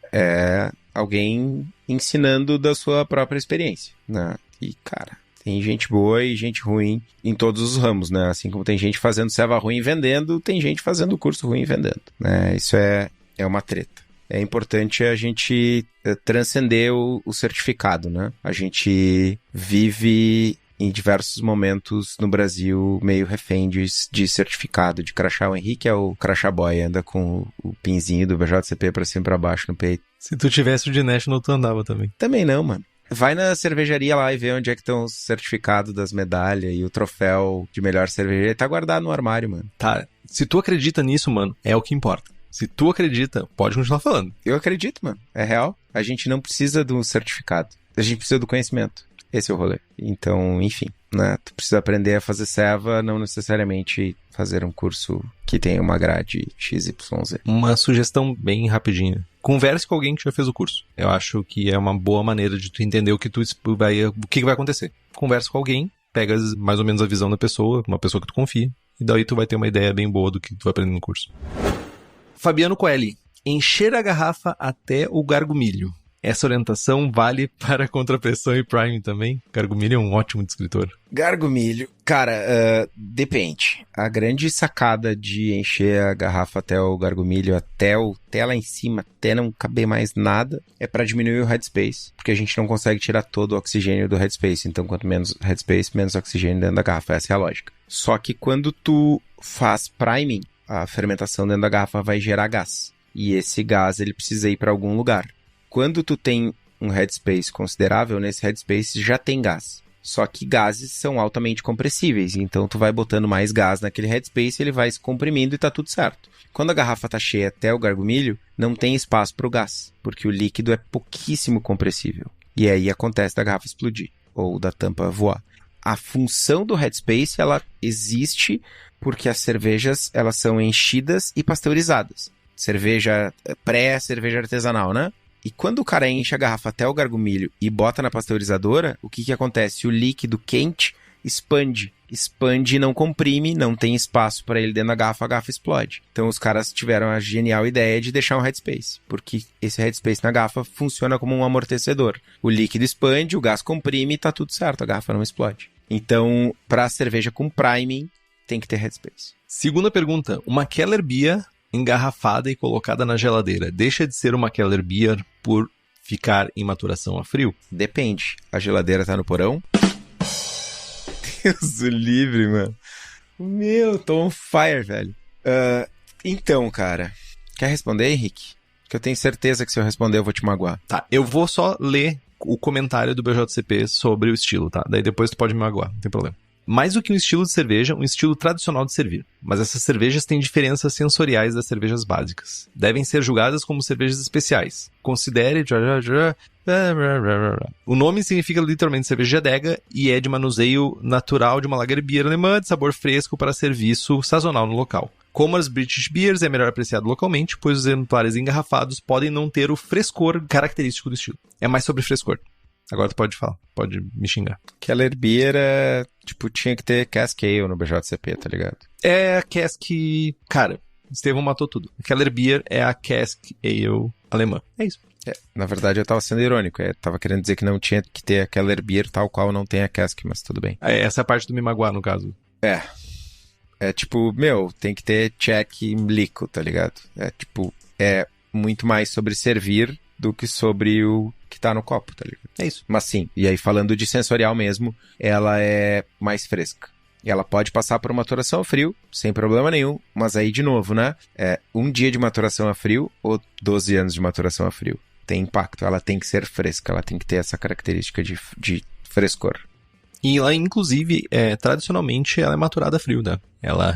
[SPEAKER 2] alguém ensinando da sua própria experiência, né? E, cara, tem gente boa e gente ruim em todos os ramos, né? Assim como tem gente fazendo serva ruim e vendendo, tem gente fazendo curso ruim e vendendo, né? Isso é uma treta. É importante a gente transcender o certificado, né? A gente vive em diversos momentos no Brasil meio refém de certificado, de crachá. O Henrique é o crachá boy, anda com o pinzinho do BJCP pra cima e pra baixo no peito.
[SPEAKER 3] Se tu tivesse o de National, tu andava também.
[SPEAKER 2] Também não, mano. Vai na cervejaria lá e vê onde é que estão os certificados das medalhas e o troféu de melhor cervejaria. Tá guardado no armário, mano.
[SPEAKER 3] Tá, se tu acredita nisso, mano, é o que importa. Se tu acredita, pode continuar falando.
[SPEAKER 2] Eu acredito, mano. É real. A gente não precisa do certificado. A gente precisa do conhecimento. Esse é o rolê. Então, enfim, né? Tu precisa aprender a fazer serva, não necessariamente fazer um curso que tenha uma grade XYZ.
[SPEAKER 3] Uma sugestão bem rapidinha. Converse com alguém que já fez o curso. Eu acho que é uma boa maneira de tu entender o que vai acontecer. Converse com alguém, pega mais ou menos a visão da pessoa, uma pessoa que tu confia, e daí tu vai ter uma ideia bem boa do que tu vai aprender no curso. Fabiano Coelho, encher a garrafa até o gargumilho. Essa orientação vale para contrapressão e priming também? Gargumilho é um ótimo descritor.
[SPEAKER 2] Gargumilho, cara, depende. A grande sacada de encher a garrafa até o gargumilho, até lá em cima, até não caber mais nada, é para diminuir o headspace, porque a gente não consegue tirar todo o oxigênio do headspace. Então, quanto menos headspace, menos oxigênio dentro da garrafa. Essa é a lógica. Só que quando tu faz priming, a fermentação dentro da garrafa vai gerar gás. E esse gás, ele precisa ir para algum lugar. Quando tu tem um headspace considerável, nesse headspace já tem gás. Só que gases são altamente compressíveis, então tu vai botando mais gás naquele headspace, ele vai se comprimindo e tá tudo certo. Quando a garrafa tá cheia até o gargumilho, não tem espaço para o gás, porque o líquido é pouquíssimo compressível. E aí acontece da garrafa explodir, ou da tampa voar. A função do headspace, ela existe porque as cervejas, elas são enchidas e pasteurizadas. Cerveja cerveja artesanal, né? E quando o cara enche a garrafa até o gargumilho e bota na pasteurizadora, o que acontece? O líquido quente expande. Expande e não comprime, não tem espaço para ele dentro da garrafa, a garrafa explode. Então os caras tiveram a genial ideia de deixar um headspace, porque esse headspace na garrafa funciona como um amortecedor. O líquido expande, o gás comprime e tá tudo certo, a garrafa não explode. Então, para cerveja com priming, tem que ter headspace.
[SPEAKER 3] Segunda pergunta, uma Keller Beer engarrafada e colocada na geladeira deixa de ser uma Keller Beer por ficar em maturação a frio?
[SPEAKER 2] Depende. A geladeira tá no porão? Deus do livre, mano. Meu, tô on fire, velho. Então, cara. Quer responder, Henrique? Porque eu tenho certeza que se eu responder eu vou te magoar.
[SPEAKER 3] Tá, eu vou só ler o comentário do BJCP sobre o estilo, tá? Daí depois tu pode me magoar, não tem problema. Mais do que um estilo de cerveja, um estilo tradicional de servir. Mas essas cervejas têm diferenças sensoriais das cervejas básicas. Devem ser julgadas como cervejas especiais. Considere... O nome significa literalmente cerveja de adega e é de manuseio natural de uma lager beer alemã de sabor fresco para serviço sazonal no local. Como as British Beers, é melhor apreciado localmente, pois os exemplares engarrafados podem não ter o frescor característico do estilo. É mais sobre frescor. Agora tu pode falar, pode me xingar.
[SPEAKER 2] Keller Beer é, tipo, tinha que ter Cask Ale no BJCP, tá ligado?
[SPEAKER 3] É a Cask... Cara, Estevão matou tudo. Keller Beer é a Cask Ale alemã. É isso.
[SPEAKER 2] Na verdade, eu tava sendo irônico. Tava querendo dizer que não tinha que ter a Keller Beer tal qual não tem a Cask, mas tudo bem.
[SPEAKER 3] Essa é a parte do me magoar, no caso.
[SPEAKER 2] É tipo, tem que ter check mlico, tá ligado? É muito mais sobre servir do que sobre o que tá no copo, tá ligado?
[SPEAKER 3] É isso.
[SPEAKER 2] Mas sim, e aí falando de sensorial mesmo, ela é mais fresca. E ela pode passar por maturação a frio, sem problema nenhum, mas aí de novo, né? É um dia de maturação a frio ou 12 anos de maturação a frio. Tem impacto, ela tem que ser fresca, ela tem que ter essa característica de frescor.
[SPEAKER 3] E ela, inclusive, tradicionalmente, ela é maturada a frio, né? Ela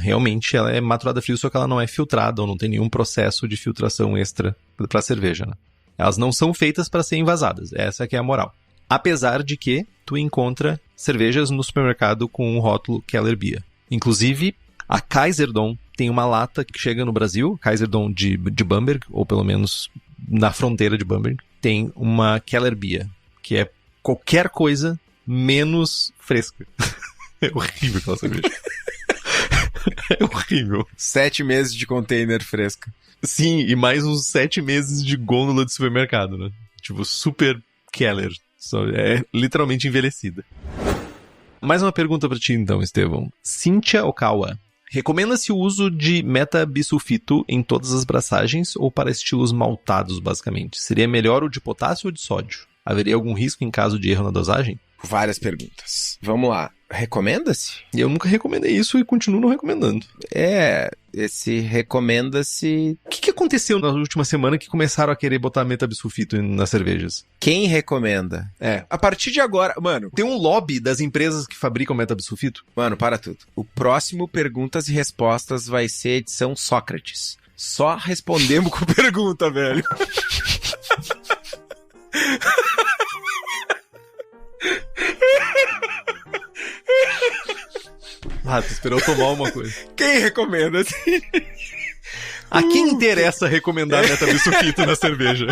[SPEAKER 3] é maturada a frio, só que ela não é filtrada, ou não tem nenhum processo de filtração extra pra cerveja, né? Elas não são feitas para serem envasadas, essa que é a moral. Apesar de que tu encontra cervejas no supermercado com um rótulo Keller Beer. Inclusive, a Kaiserdom tem uma lata que chega no Brasil, Kaiserdom de Bamberg, ou pelo menos na fronteira de Bamberg, tem uma Keller Beer, que é qualquer coisa menos fresca. É horrível aquela cerveja. É horrível.
[SPEAKER 2] 7 meses de container fresca.
[SPEAKER 3] Sim, e mais uns 7 meses de gôndola de supermercado, né? Tipo, super Keller. É literalmente envelhecida. Mais uma pergunta pra ti, então, Estevão. Cíntia Okawa. Recomenda-se o uso de metabisulfito em todas as braçagens ou para estilos maltados, basicamente? Seria melhor o de potássio ou de sódio? Haveria algum risco em caso de erro na dosagem?
[SPEAKER 2] Várias perguntas. Vamos lá. Recomenda-se?
[SPEAKER 3] Eu nunca recomendei isso e continuo não recomendando.
[SPEAKER 2] Esse recomenda-se...
[SPEAKER 3] O que aconteceu na última semana que começaram a querer botar metabisulfito nas cervejas?
[SPEAKER 2] Quem recomenda? A partir de agora... Mano,
[SPEAKER 3] tem um lobby das empresas que fabricam metabisulfito?
[SPEAKER 2] Mano, para tudo. O próximo Perguntas e Respostas vai ser edição Sócrates. Só respondemos com pergunta, velho.
[SPEAKER 3] Tu esperou tomar uma coisa.
[SPEAKER 2] Quem recomenda?
[SPEAKER 3] A quem interessa recomendar metabisulfito na cerveja?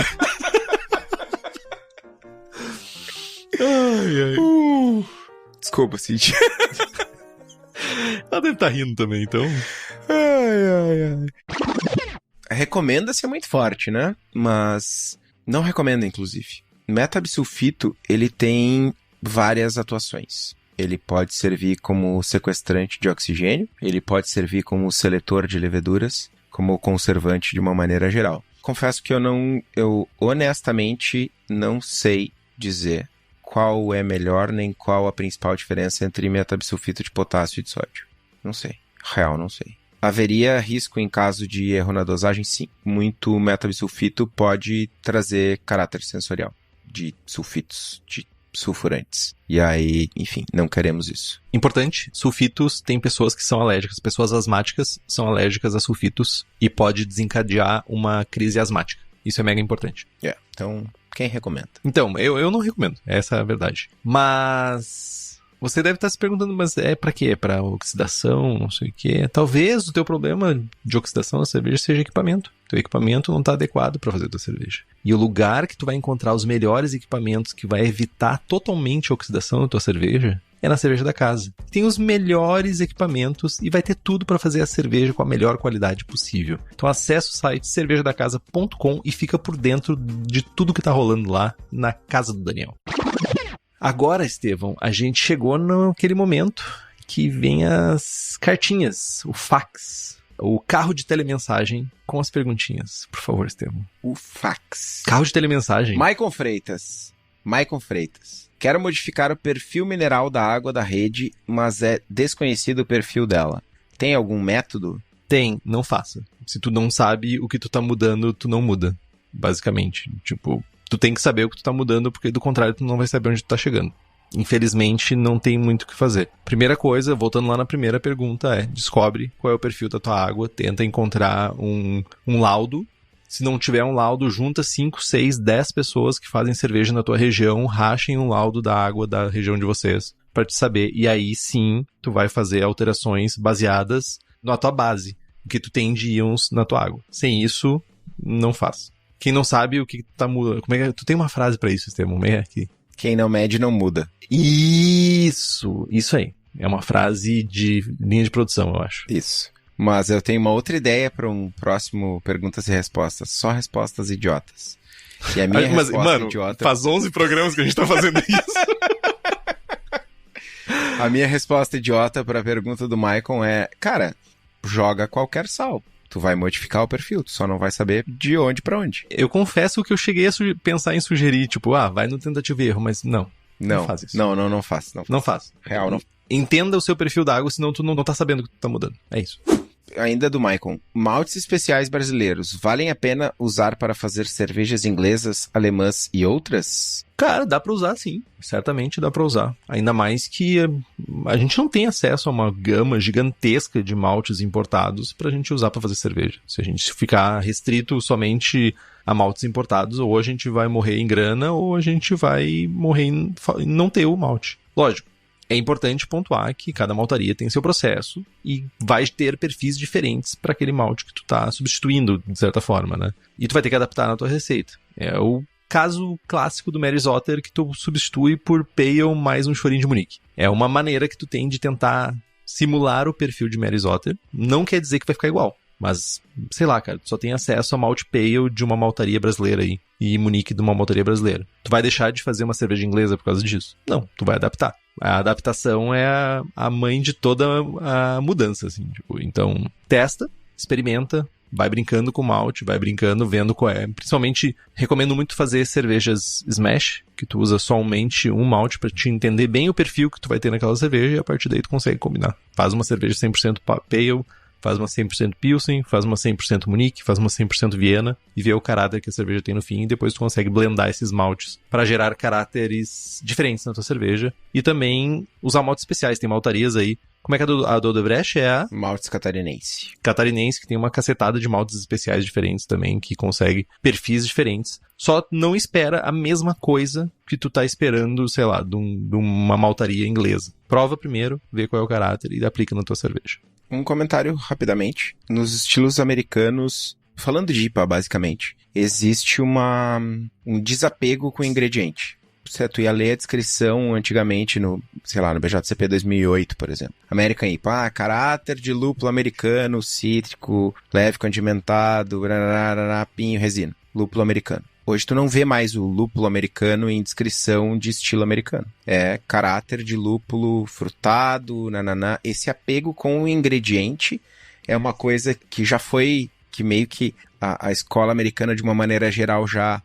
[SPEAKER 2] Desculpa, Cintia.
[SPEAKER 3] Ela deve estar rindo também, então.
[SPEAKER 2] Recomenda-se é muito forte, né? Mas não recomenda, inclusive. Metabisulfito, ele tem várias atuações. Ele pode servir como sequestrante de oxigênio, ele pode servir como seletor de leveduras, como conservante de uma maneira geral. Confesso que eu honestamente não sei dizer qual é melhor nem qual a principal diferença entre metabisulfito de potássio e de sódio. Não sei. Real, não sei. Haveria risco em caso de erro na dosagem? Sim. Muito metabisulfito pode trazer caráter sensorial de sulfitos, de sulfurantes. E aí, enfim, não queremos isso.
[SPEAKER 3] Importante, sulfitos tem pessoas que são alérgicas. Pessoas asmáticas são alérgicas a sulfitos e pode desencadear uma crise asmática. Isso é mega importante.
[SPEAKER 2] Então, quem recomenda?
[SPEAKER 3] Então, eu não recomendo. Essa é a verdade. Mas... você deve estar se perguntando, mas é pra quê? É pra oxidação, não sei o quê. Talvez o teu problema de oxidação da cerveja seja equipamento. Teu equipamento não está adequado para fazer tua cerveja. E o lugar que tu vai encontrar os melhores equipamentos que vai evitar totalmente a oxidação da tua cerveja é na cerveja da casa. Tem os melhores equipamentos e vai ter tudo para fazer a cerveja com a melhor qualidade possível. Então acessa o site cervejadacasa.com e fica por dentro de tudo que tá rolando lá na casa do Daniel. Agora, Estevão, a gente chegou naquele momento que vem as cartinhas, o fax, o carro de telemensagem com as perguntinhas. Por favor, Estevão.
[SPEAKER 2] O fax.
[SPEAKER 3] Carro de telemensagem.
[SPEAKER 2] Maicon Freitas. Quero modificar o perfil mineral da água da rede, mas é desconhecido o perfil dela. Tem algum método?
[SPEAKER 3] Tem, não faça. Se tu não sabe o que tu tá mudando, tu não muda, basicamente. Tipo... tu tem que saber o que tu tá mudando, porque do contrário tu não vai saber onde tu tá chegando. Infelizmente, não tem muito o que fazer. Primeira coisa, voltando lá na primeira pergunta, descobre qual é o perfil da tua água, tenta encontrar um laudo. Se não tiver um laudo, junta 5, 6, 10 pessoas que fazem cerveja na tua região, rachem um laudo da água da região de vocês, para te saber. E aí sim, tu vai fazer alterações baseadas na tua base, o que tu tem de íons na tua água. Sem isso, não faz. Quem não sabe o que tá mudando... Como é que... Tu tem uma frase pra isso, Estevam? Aqui.
[SPEAKER 2] Quem não mede não muda.
[SPEAKER 3] Isso aí. É uma frase de linha de produção, eu acho.
[SPEAKER 2] Isso. Mas eu tenho uma outra ideia para um próximo Perguntas e Respostas. Só respostas idiotas. E a minha resposta idiota...
[SPEAKER 3] faz 11 programas que a gente tá fazendo isso.
[SPEAKER 2] A minha resposta idiota para a pergunta do Maicon é... Cara, joga qualquer sal. Tu vai modificar o perfil, tu só não vai saber de onde para onde.
[SPEAKER 3] Eu confesso que eu cheguei a pensar em sugerir, tipo, vai no tentativa e erro, mas não.
[SPEAKER 2] Não
[SPEAKER 3] faz isso.
[SPEAKER 2] Não faz.
[SPEAKER 3] Não faz.
[SPEAKER 2] Real, não.
[SPEAKER 3] Entenda o seu perfil da água, senão tu não tá sabendo o que tu tá mudando. É isso.
[SPEAKER 2] Ainda do Maicon. Maltes especiais brasileiros valem a pena usar para fazer cervejas inglesas, alemãs e outras?
[SPEAKER 3] Cara, dá pra usar sim. Certamente dá pra usar. Ainda mais que a gente não tem acesso a uma gama gigantesca de maltes importados pra gente usar pra fazer cerveja. Se a gente ficar restrito somente a maltes importados, ou a gente vai morrer em grana, ou a gente vai morrer em não ter o malte. Lógico. É importante pontuar que cada maltaria tem seu processo e vai ter perfis diferentes para aquele malte que tu tá substituindo, de certa forma, né? E tu vai ter que adaptar na tua receita. É o caso clássico do Mary's Otter que tu substitui por Pale mais um chorinho de Munique. É uma maneira que tu tem de tentar simular o perfil de Mary's Otter. Não quer dizer que vai ficar igual, mas, sei lá, cara, tu só tem acesso a malte Pale de uma maltaria brasileira aí e Munique de uma maltaria brasileira. Tu vai deixar de fazer uma cerveja inglesa por causa disso? Não, tu vai adaptar. A adaptação é a mãe de toda a mudança, assim. Tipo, então, testa, experimenta, vai brincando com o malte, vai brincando, vendo qual é. Principalmente, recomendo muito fazer cervejas smash, que tu usa somente um malte pra te entender bem o perfil que tu vai ter naquela cerveja e a partir daí tu consegue combinar. Faz uma cerveja 100% Pale, faz uma 100% Pilsen, faz uma 100% Munique, faz uma 100% Viena e vê o caráter que a cerveja tem no fim e depois tu consegue blendar esses maltes para gerar caráteres diferentes na tua cerveja e também usar maltes especiais. Tem maltarias aí. Como é que a do Odebrecht é a...
[SPEAKER 2] Maltes catarinense.
[SPEAKER 3] Catarinense, que tem uma cacetada de maltes especiais diferentes também, que consegue perfis diferentes. Só não espera a mesma coisa que tu tá esperando, sei lá, de uma maltaria inglesa. Prova primeiro, vê qual é o caráter e aplica na tua cerveja.
[SPEAKER 2] Um comentário rapidamente. Nos estilos americanos, falando de IPA basicamente, existe um desapego com o ingrediente. Se tu ia ler a descrição antigamente no BJCP 2008, por exemplo. American IPA, caráter de lúpulo americano, cítrico, leve condimentado, pinho, resina. Lúpulo americano. Hoje tu não vê mais o lúpulo americano em descrição de estilo americano. É caráter de lúpulo frutado, Esse apego com o ingrediente é uma coisa que já foi, que meio que a escola americana de uma maneira geral já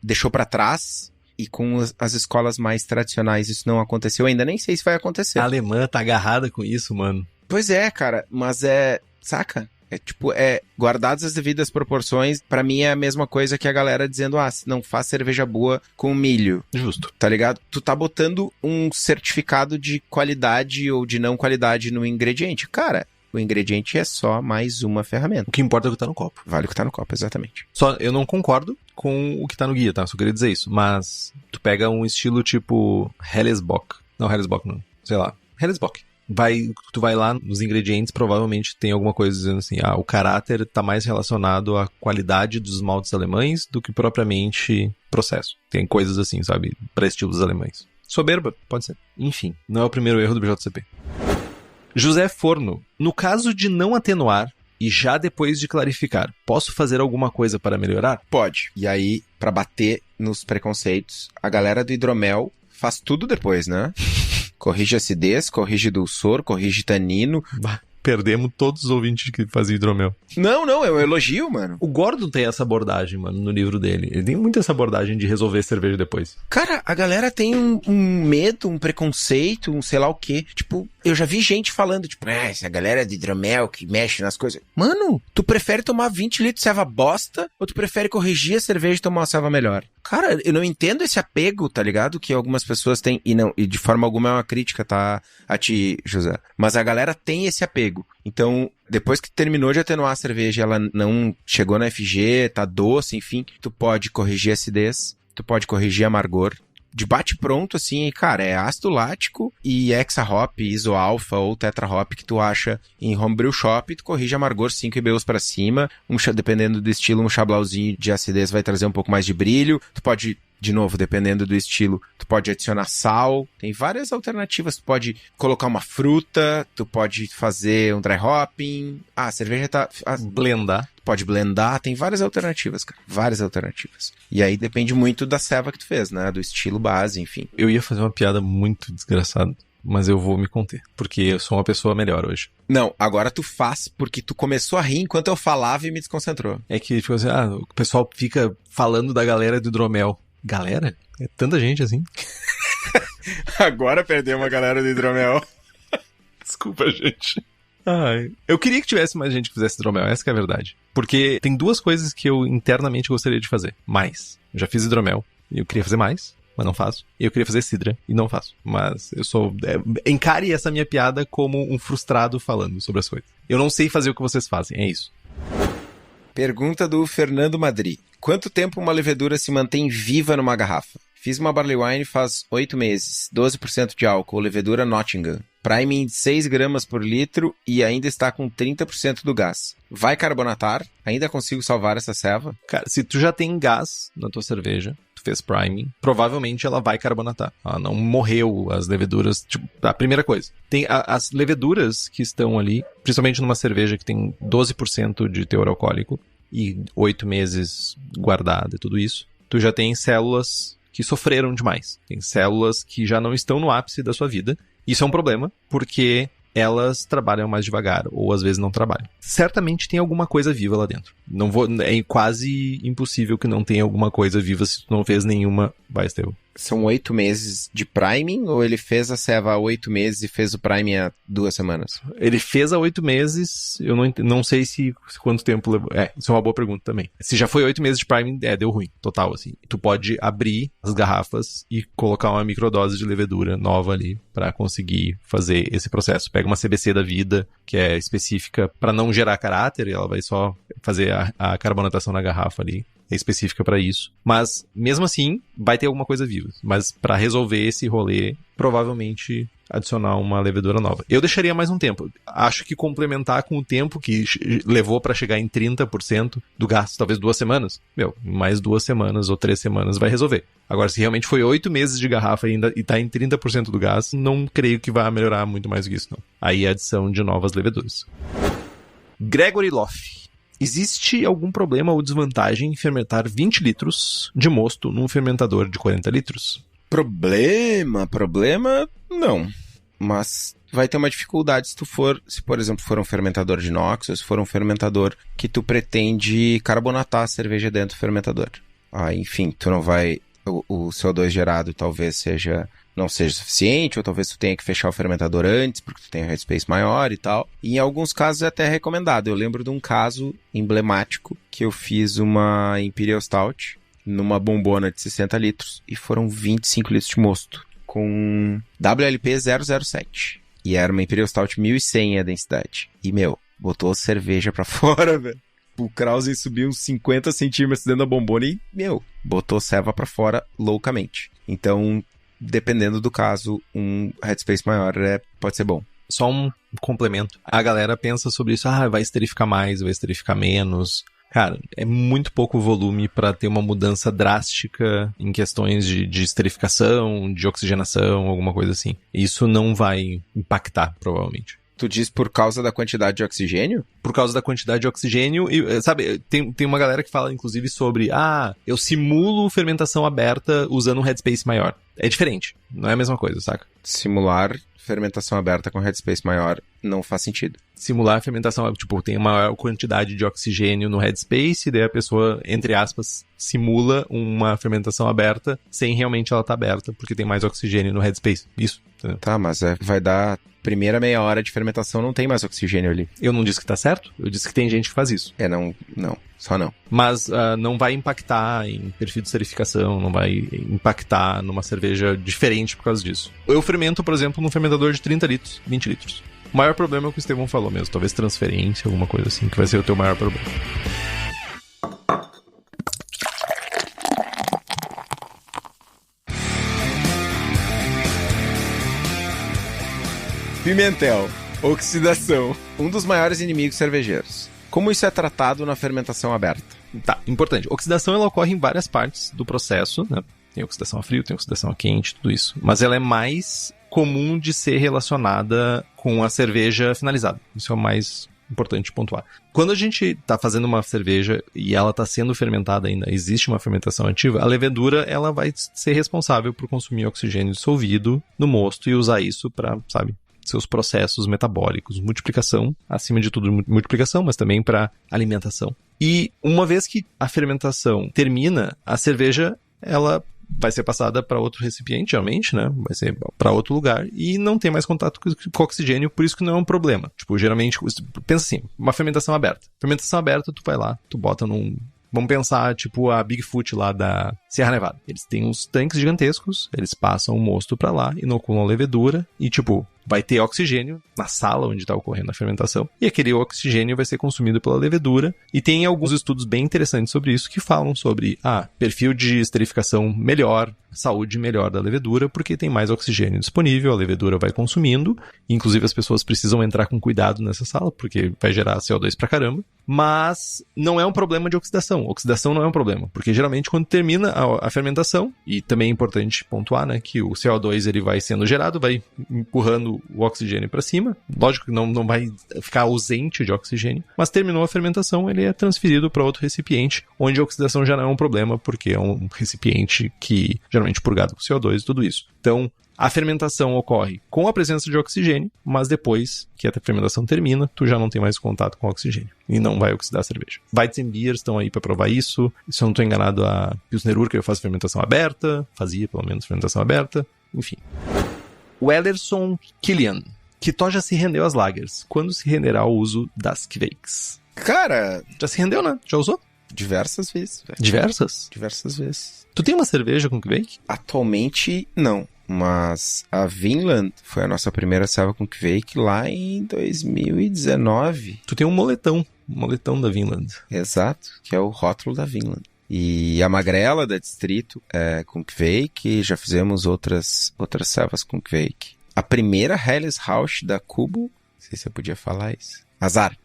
[SPEAKER 2] deixou pra trás. E com as escolas mais tradicionais isso não aconteceu ainda. Nem sei se vai acontecer.
[SPEAKER 3] A alemã tá agarrada com isso, mano.
[SPEAKER 2] Pois é, cara. Mas saca? Guardadas as devidas proporções, pra mim é a mesma coisa que a galera dizendo, não faz cerveja boa com milho.
[SPEAKER 3] Justo.
[SPEAKER 2] Tá ligado? Tu tá botando um certificado de qualidade ou de não qualidade no ingrediente. Cara, o ingrediente é só mais uma ferramenta.
[SPEAKER 3] O que importa é o que tá no copo.
[SPEAKER 2] Vale o que tá no copo, exatamente.
[SPEAKER 3] Só, eu não concordo com o que tá no guia, tá? Só queria dizer isso. Mas tu pega um estilo tipo Hellesbock. Não, Hellesbock não. Sei lá. Hellesbock. Tu vai lá nos ingredientes, provavelmente tem alguma coisa dizendo assim, o caráter tá mais relacionado à qualidade dos maltes alemães do que propriamente processo. Tem coisas assim, sabe? Para estilos alemães. Soberba, pode ser. Enfim, não é o primeiro erro do BJCP. José Forno, no caso de não atenuar e já depois de clarificar, posso fazer alguma coisa para melhorar?
[SPEAKER 2] Pode. E aí, para bater nos preconceitos, a galera do hidromel faz tudo depois, né? Corrige acidez, corrige dulçor, corrige tanino.
[SPEAKER 3] perdemos todos os ouvintes que faziam hidromel.
[SPEAKER 2] Não, é um elogio, mano.
[SPEAKER 3] O Gordon tem essa abordagem, mano, no livro dele. Ele tem muito essa abordagem de resolver cerveja depois.
[SPEAKER 2] Cara, a galera tem um medo, um preconceito, um sei lá o quê. Tipo, eu já vi gente falando, tipo, essa galera de hidromel que mexe nas coisas. Mano, tu prefere tomar 20 litros de ceva bosta ou tu prefere corrigir a cerveja e tomar uma ceva melhor? Cara, eu não entendo esse apego, tá ligado? Que algumas pessoas têm, e de forma alguma é uma crítica, tá? A ti, José. Mas a galera tem esse apego. Então, depois que terminou de atenuar a cerveja, ela não chegou na FG, tá doce, enfim, tu pode corrigir a acidez, tu pode corrigir amargor. De bate pronto, assim, cara, é ácido lático e hexa-hop, iso-alfa ou tetra-hop que tu acha em homebrew shop, tu corrige amargor 5 IBUs pra cima, dependendo do estilo, um chablauzinho de acidez vai trazer um pouco mais de brilho, tu pode, de novo, dependendo do estilo, tu pode adicionar sal, tem várias alternativas, tu pode colocar uma fruta, tu pode fazer um dry hopping, a cerveja tá...
[SPEAKER 3] Blendar.
[SPEAKER 2] Pode blendar, tem várias alternativas, cara. Várias alternativas. E aí depende muito da ceva que tu fez, né? Do estilo base, enfim.
[SPEAKER 3] Eu ia fazer uma piada muito desgraçada, mas eu vou me conter, porque eu sou uma pessoa melhor hoje.
[SPEAKER 2] Não, agora tu faz, porque tu começou a rir enquanto eu falava e me desconcentrou.
[SPEAKER 3] É que, tipo assim, o pessoal fica falando da galera do hidromel. Galera? É tanta gente assim?
[SPEAKER 2] Agora perdeu uma galera do hidromel.
[SPEAKER 3] Desculpa, gente. Ai, eu queria que tivesse mais gente que fizesse hidromel, essa que é a verdade. Porque tem duas coisas que eu internamente gostaria de fazer. Mais. Eu já fiz hidromel e eu queria fazer mais, mas não faço. E eu queria fazer cidra e não faço. Mas eu sou... encare essa minha piada como um frustrado falando sobre as coisas. Eu não sei fazer o que vocês fazem, é isso.
[SPEAKER 2] Pergunta do Fernando Madri. Quanto tempo uma levedura se mantém viva numa garrafa? Fiz uma barley wine faz 8 meses, 12% de álcool, levedura Nottingham. Priming de 6 gramas por litro e ainda está com 30% do gás. Vai carbonatar? Ainda consigo salvar essa ceva?
[SPEAKER 3] Cara, se tu já tem gás na tua cerveja, tu fez priming, provavelmente ela vai carbonatar. Ela não morreu, as leveduras... Tipo, a primeira coisa, tem as leveduras que estão ali, principalmente numa cerveja que tem 12% de teor alcoólico e 8 meses guardada e tudo isso, tu já tem células que sofreram demais. Tem células que já não estão no ápice da sua vida. Isso é um problema, porque elas trabalham mais devagar, ou às vezes não trabalham. Certamente tem alguma coisa viva lá dentro. É quase impossível que não tenha alguma coisa viva se tu não fez nenhuma. Vai, Estevão.
[SPEAKER 2] São 8 meses de priming, ou ele fez a ceva há 8 meses e fez o priming há 2 semanas?
[SPEAKER 3] Ele fez há 8 meses, eu não sei se quanto tempo levou. Isso é uma boa pergunta também. Se já foi 8 meses de priming, deu ruim, total, assim. Tu pode abrir as garrafas e colocar uma microdose de levedura nova ali para conseguir fazer esse processo. Pega uma CBC da vida, que é específica para não gerar caráter, e ela vai só fazer a carbonatação na garrafa ali. É específica para isso. Mas, mesmo assim, vai ter alguma coisa viva. Mas, para resolver esse rolê, provavelmente adicionar uma levedura nova. Eu deixaria mais um tempo. Acho que complementar com o tempo que levou para chegar em 30% do gasto, talvez 2 semanas. Mais 2 semanas ou 3 semanas vai resolver. Agora, se realmente foi 8 meses de garrafa e tá em 30% do gás, não creio que vai melhorar muito mais do que isso, não. Aí a adição de novas leveduras. Gregory Loff. Existe algum problema ou desvantagem em fermentar 20 litros de mosto num fermentador de 40 litros?
[SPEAKER 2] Problema, não. Mas vai ter uma dificuldade se por exemplo, for um fermentador de inox, ou se for um fermentador que tu pretende carbonatar a cerveja dentro do fermentador. Enfim, tu não vai... O CO2 gerado talvez não seja suficiente, ou talvez tu tenha que fechar o fermentador antes, porque tu tem um headspace maior e tal. E em alguns casos é até recomendado. Eu lembro de um caso emblemático que eu fiz uma Imperial Stout numa bombona de 60 litros e foram 25 litros de mosto com WLP 007. E era uma Imperial Stout 1100 a densidade. E, botou cerveja pra fora, velho. O Krausen subiu uns 50 centímetros dentro da bombona e, botou ceva pra fora loucamente. Então, dependendo do caso, um headspace maior pode ser bom.
[SPEAKER 3] Só um complemento. A galera pensa sobre isso, vai esterificar mais, vai esterificar menos. Cara, é muito pouco volume para ter uma mudança drástica em questões de esterificação, de oxigenação, alguma coisa assim. Isso não vai impactar, provavelmente.
[SPEAKER 2] Tu diz por causa da quantidade de oxigênio?
[SPEAKER 3] Por causa da quantidade de oxigênio. E, sabe, tem uma galera que fala, inclusive, sobre eu simulo fermentação aberta usando um headspace maior. É diferente. Não é a mesma coisa, saca?
[SPEAKER 2] Simular fermentação aberta com headspace maior não faz sentido.
[SPEAKER 3] Simular a fermentação, tipo, tem uma maior quantidade de oxigênio no headspace, e daí a pessoa, entre aspas, simula uma fermentação aberta sem realmente ela estar aberta, porque tem mais oxigênio no headspace. Isso, entendeu?
[SPEAKER 2] Tá, mas vai dar... Primeira meia hora de fermentação não tem mais oxigênio ali.
[SPEAKER 3] Eu não disse que tá certo, eu disse que tem gente que faz isso.
[SPEAKER 2] Não, só não.
[SPEAKER 3] Mas não vai impactar em perfil de esterificação, não vai impactar numa cerveja diferente por causa disso. Eu fermento, por exemplo, num fermentador de 30 litros, 20 litros. O maior problema é o que o Estevão falou mesmo, talvez transferência, alguma coisa assim, que vai ser o teu maior problema.
[SPEAKER 2] Pimentel, oxidação, um dos maiores inimigos cervejeiros. Como isso é tratado na fermentação aberta?
[SPEAKER 3] Tá, importante. Oxidação ela ocorre em várias partes do processo, né? Tem oxidação a frio, tem oxidação a quente, tudo isso. Mas ela é mais comum de ser relacionada com a cerveja finalizada. Isso é o mais importante pontuar. Quando a gente está fazendo uma cerveja e ela está sendo fermentada ainda, existe uma fermentação ativa, a levedura ela vai ser responsável por consumir oxigênio dissolvido no mosto e usar isso para, seus processos metabólicos, multiplicação, acima de tudo multiplicação, mas também para alimentação. E uma vez que a fermentação termina, a cerveja ela vai ser passada para outro recipiente, geralmente, né? Vai ser para outro lugar e não tem mais contato com oxigênio, por isso que não é um problema. Tipo, geralmente, pensa assim, uma fermentação aberta. Fermentação aberta, tu vai lá, tu bota num... Vamos pensar, tipo, a Bigfoot lá da Sierra Nevada. Eles têm uns tanques gigantescos, eles passam o mosto para lá, inoculam a levedura e, tipo, vai ter oxigênio na sala onde está ocorrendo a fermentação e aquele oxigênio vai ser consumido pela levedura e tem alguns estudos bem interessantes sobre isso que falam sobre perfil de esterificação melhor, saúde melhor da levedura porque tem mais oxigênio disponível, a levedura vai consumindo, inclusive as pessoas precisam entrar com cuidado nessa sala porque vai gerar CO2 pra caramba, mas não é um problema de oxidação. Oxidação não é um problema, porque geralmente quando termina a fermentação, e também é importante pontuar, né, que o CO2 ele vai sendo gerado, vai empurrando o oxigênio para cima. Lógico que não vai ficar ausente de oxigênio, mas terminou a fermentação, ele é transferido para outro recipiente, onde a oxidação já não é um problema, porque é um recipiente que geralmente purgado com CO2 e tudo isso. Então, a fermentação ocorre com a presença de oxigênio, mas depois que a fermentação termina, tu já não tem mais contato com o oxigênio e não vai oxidar a cerveja. Weizenbier estão aí para provar isso. Se eu não estou enganado, a Pilsner Urquell faz fermentação aberta, fazia pelo menos fermentação aberta, enfim. O Ellerson Killian. Kitó já se rendeu às lagers. Quando se renderá o uso das Kveiks?
[SPEAKER 2] Cara...
[SPEAKER 3] Já se rendeu, né? Já usou?
[SPEAKER 2] Diversas vezes. Velho.
[SPEAKER 3] Diversas?
[SPEAKER 2] Diversas vezes.
[SPEAKER 3] Tu tem uma cerveja com Kveik?
[SPEAKER 2] Atualmente, não. Mas a Vinland foi a nossa primeira serva com Kveik lá em 2019.
[SPEAKER 3] Tu tem um moletão da Vinland.
[SPEAKER 2] Exato, que é o rótulo da Vinland. E a Magrela da Distrito é com Kveik, já fizemos outras servas com Kveik. A primeira Helles Rausch da Kubo, não sei se eu podia falar isso. Azar.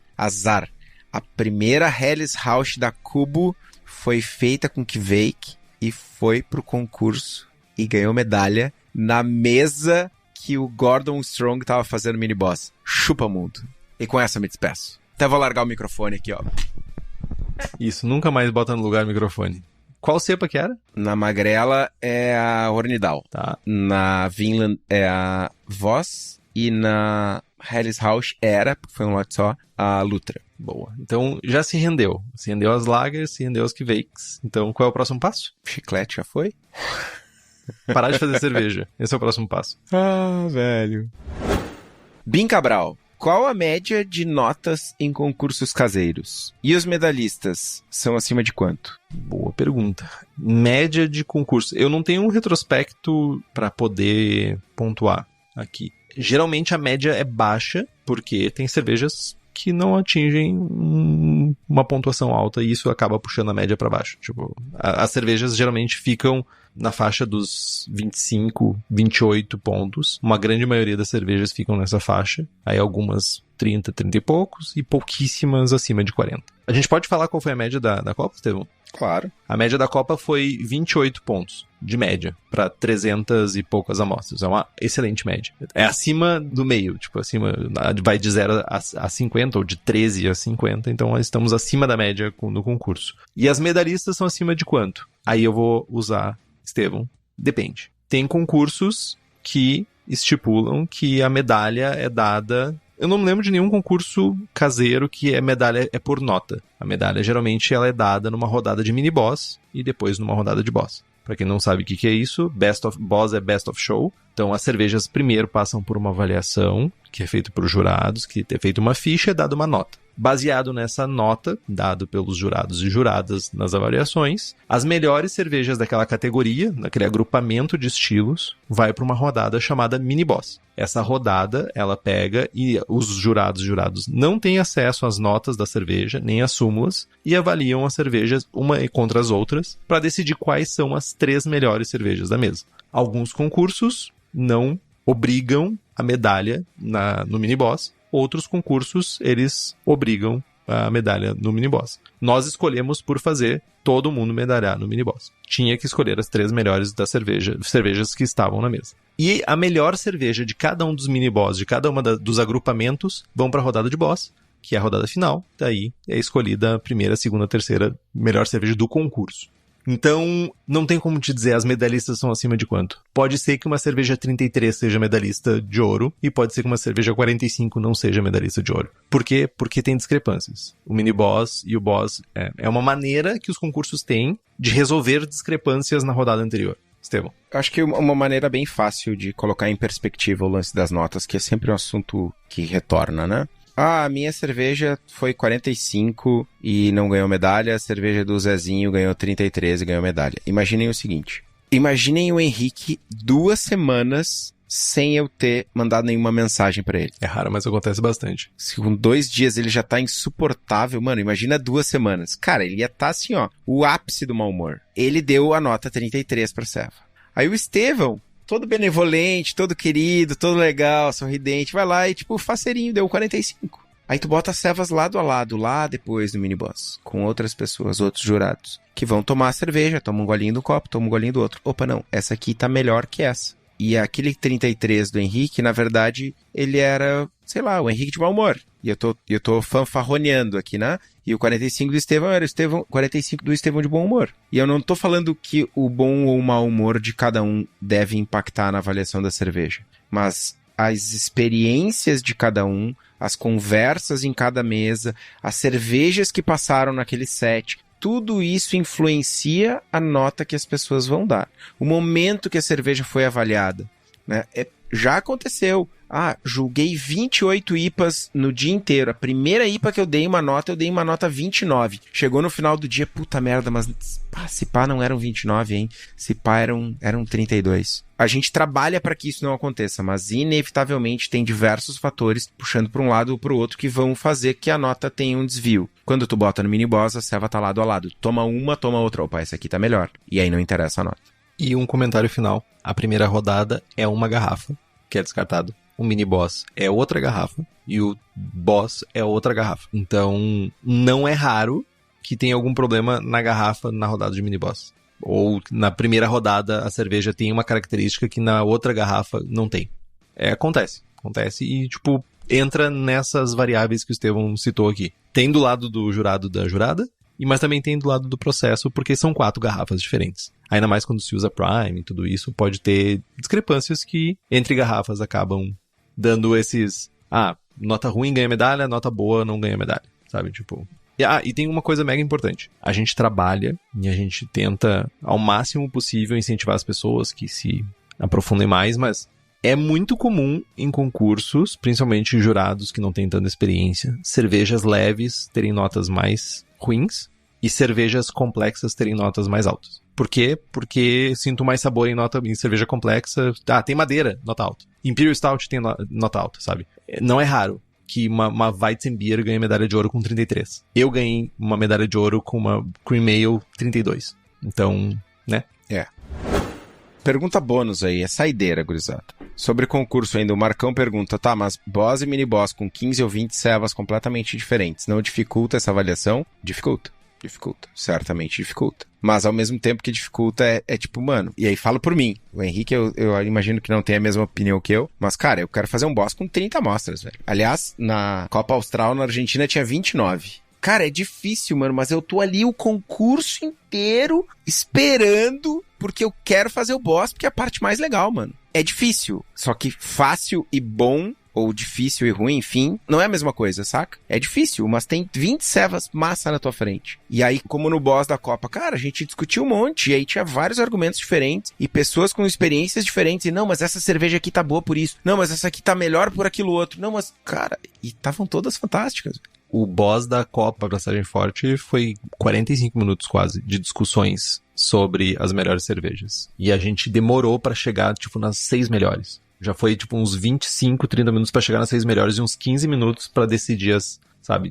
[SPEAKER 2] A primeira Helles Rausch da Kubo foi feita com Kveik e foi pro concurso e ganhou medalha na mesa que o Gordon Strong tava fazendo mini boss. Chupa mundo. E com essa eu me despeço. Até vou largar o microfone aqui, ó.
[SPEAKER 3] Isso, nunca mais bota no lugar o microfone. Qual cepa que era?
[SPEAKER 2] Na Magrela é a Hornidal.
[SPEAKER 3] Tá.
[SPEAKER 2] Na Vinland é a Voss. E na Helles Rausch porque foi um lote só, a Lutra.
[SPEAKER 3] Boa. Então, já se rendeu. Se rendeu às lagers, se rendeu às Kveiks. Então, qual é o próximo passo?
[SPEAKER 2] Chiclete já foi?
[SPEAKER 3] Parar de fazer cerveja. Esse é o próximo passo.
[SPEAKER 2] Ah, velho. Bim Cabral. Qual a média de notas em concursos caseiros? E os medalhistas são acima de quanto?
[SPEAKER 3] Boa pergunta. Média de concurso. Eu não tenho um retrospecto para poder pontuar aqui. Geralmente a média é baixa, porque tem cervejas que não atingem uma pontuação alta e isso acaba puxando a média para baixo. Tipo, as cervejas geralmente ficam na faixa dos 25, 28 pontos. Uma grande maioria das cervejas ficam nessa faixa. Aí algumas 30, 30 e poucos e pouquíssimas acima de 40. A gente pode falar qual foi a média da Copa, Estevão?
[SPEAKER 2] Claro.
[SPEAKER 3] A média da Copa foi 28 pontos de média para 300 e poucas amostras. É uma excelente média. É acima do meio, tipo, acima, vai de 0 a 50 ou de 13 a 50, então estamos acima da média no concurso. E as medalhistas são acima de quanto? Aí eu vou usar, Estevão, depende. Tem concursos que estipulam que a medalha é dada Eu não me lembro de nenhum concurso caseiro que a medalha é por nota. A medalha, geralmente, ela é dada numa rodada de mini-boss e depois numa rodada de boss. Pra quem não sabe o que é isso, Best of Boss é Best of Show. Então, as cervejas primeiro passam por uma avaliação, que é feita por jurados, que é feita uma ficha e é dada uma nota. Baseado nessa nota, dado pelos jurados e juradas nas avaliações, as melhores cervejas daquela categoria, naquele agrupamento de estilos, vai para uma rodada chamada mini-boss. Essa rodada, ela pega e os jurados e jurados não têm acesso às notas da cerveja, nem às súmulas, e avaliam as cervejas uma contra as outras para decidir quais são as 3 melhores cervejas da mesa. Alguns concursos não obrigam a medalha no mini-boss. Outros concursos, eles obrigam a medalha no mini-boss. Nós escolhemos por fazer todo mundo medalhar no mini-boss. Tinha que escolher as 3 melhores das cervejas que estavam na mesa. E a melhor cerveja de cada um dos mini-boss, de cada uma dos agrupamentos, vão para a rodada de boss, que é a rodada final. Daí é escolhida a primeira, segunda, terceira melhor cerveja do concurso. Então, não tem como te dizer as medalhistas são acima de quanto. Pode ser que uma cerveja 33 seja medalhista de ouro e pode ser que uma cerveja 45 não seja medalhista de ouro. Por quê? Porque tem discrepâncias. O mini-boss e o boss é uma maneira que os concursos têm de resolver discrepâncias na rodada anterior. Estevão?
[SPEAKER 2] Acho que uma maneira bem fácil de colocar em perspectiva o lance das notas, que é sempre um assunto que retorna, né? Ah, a minha cerveja foi 45 e não ganhou medalha, a cerveja do Zezinho ganhou 33 e ganhou medalha. Imaginem o seguinte, imaginem o Henrique 2 semanas sem eu ter mandado nenhuma mensagem pra ele.
[SPEAKER 3] É raro, mas acontece bastante.
[SPEAKER 2] Se com 2 dias ele já tá insuportável, mano, imagina 2 semanas. Cara, ele ia tá assim, ó, o ápice do mau humor. Ele deu a nota 33 pra Seva. Aí o Estevão, todo benevolente, todo querido, todo legal, sorridente, vai lá e, tipo, faceirinho, deu 45. Aí tu bota as Sevas lado a lado, lá depois do mini-boss, com outras pessoas, outros jurados, que vão tomar a cerveja, toma um golinho do copo, toma um golinho do outro. Opa, não, essa aqui tá melhor que essa. E aquele 33 do Henrique, na verdade, ele era, sei lá, o Henrique de mau humor. E eu tô fanfarroneando aqui, né? E o 45 do Estevão era o 45 do Estevão de bom humor. E eu não tô falando que o bom ou o mau humor de cada um deve impactar na avaliação da cerveja. Mas as experiências de cada um, as conversas em cada mesa, as cervejas que passaram naquele set, tudo isso influencia a nota que as pessoas vão dar. O momento que a cerveja foi avaliada, né? Já aconteceu. Ah, julguei 28 IPAs no dia inteiro. A primeira IPA que eu dei uma nota 29. Chegou no final do dia, puta merda, mas se pá não eram 29, hein? Se pá eram 32. A gente trabalha para que isso não aconteça, mas inevitavelmente tem diversos fatores puxando para um lado ou para o outro que vão fazer que a nota tenha um desvio. Quando tu bota no mini-boss, a Seva tá lado a lado. Toma uma, toma outra. Opa, essa aqui tá melhor. E aí não interessa a nota.
[SPEAKER 3] E um comentário final. A primeira rodada é uma garrafa, que é descartado. O mini-boss é outra garrafa e o boss é outra garrafa. Então, não é raro que tenha algum problema na garrafa na rodada de mini-boss. Ou na primeira rodada a cerveja tem uma característica que na outra garrafa não tem. Acontece e, tipo, entra nessas variáveis que o Estevão citou aqui. Tem do lado do jurado da jurada, mas também tem do lado do processo, porque são 4 garrafas diferentes. Ainda mais quando se usa Prime e tudo isso, pode ter discrepâncias que entre garrafas acabam dando esses... Ah, nota ruim ganha medalha, nota boa não ganha medalha, sabe? Tipo... E tem uma coisa mega importante. A gente trabalha e a gente tenta, ao máximo possível, incentivar as pessoas que se aprofundem mais, mas é muito comum em concursos, principalmente jurados que não têm tanta experiência, cervejas leves terem notas mais ruins e cervejas complexas terem notas mais altas. Por quê? Porque sinto mais sabor em cerveja complexa. Ah, tem madeira, nota alta. Imperial Stout tem nota alta, sabe? Não é raro que uma Weizenbier ganhe medalha de ouro com 33. Eu ganhei uma medalha de ouro com uma Cream Ale 32. Então, né?
[SPEAKER 2] Pergunta bônus aí, é saideira, gurizada. Sobre concurso ainda, o Marcão pergunta, tá, mas boss e mini-boss com 15 ou 20 cevas completamente diferentes, não dificulta essa avaliação? Dificulta, certamente dificulta. Mas ao mesmo tempo que dificulta é tipo, mano, e aí falo por mim, o Henrique eu imagino que não tem a mesma opinião que eu, mas cara, eu quero fazer um boss com 30 amostras, velho. Aliás, na Copa Austral, na Argentina, tinha 29. Cara, é difícil, mano, mas eu tô ali o concurso inteiro esperando, porque eu quero fazer o boss, porque é a parte mais legal, mano. É difícil, só que fácil e bom ou difícil e ruim, enfim, não é a mesma coisa, saca? É difícil, mas tem 20 cevas massa na tua frente. E aí, como no boss da Copa, cara, a gente discutiu um monte, e aí tinha vários argumentos diferentes, e pessoas com experiências diferentes, e não, mas essa cerveja aqui tá boa por isso, não, mas essa aqui tá melhor por aquilo outro, não, mas, cara, e estavam todas fantásticas.
[SPEAKER 3] O boss da Copa Braçagem Forte foi 45 minutos quase de discussões sobre as melhores cervejas. E a gente demorou pra chegar, tipo, nas 6 melhores. Já foi, tipo, uns 25, 30 minutos pra chegar nas 6 melhores e uns 15 minutos pra decidir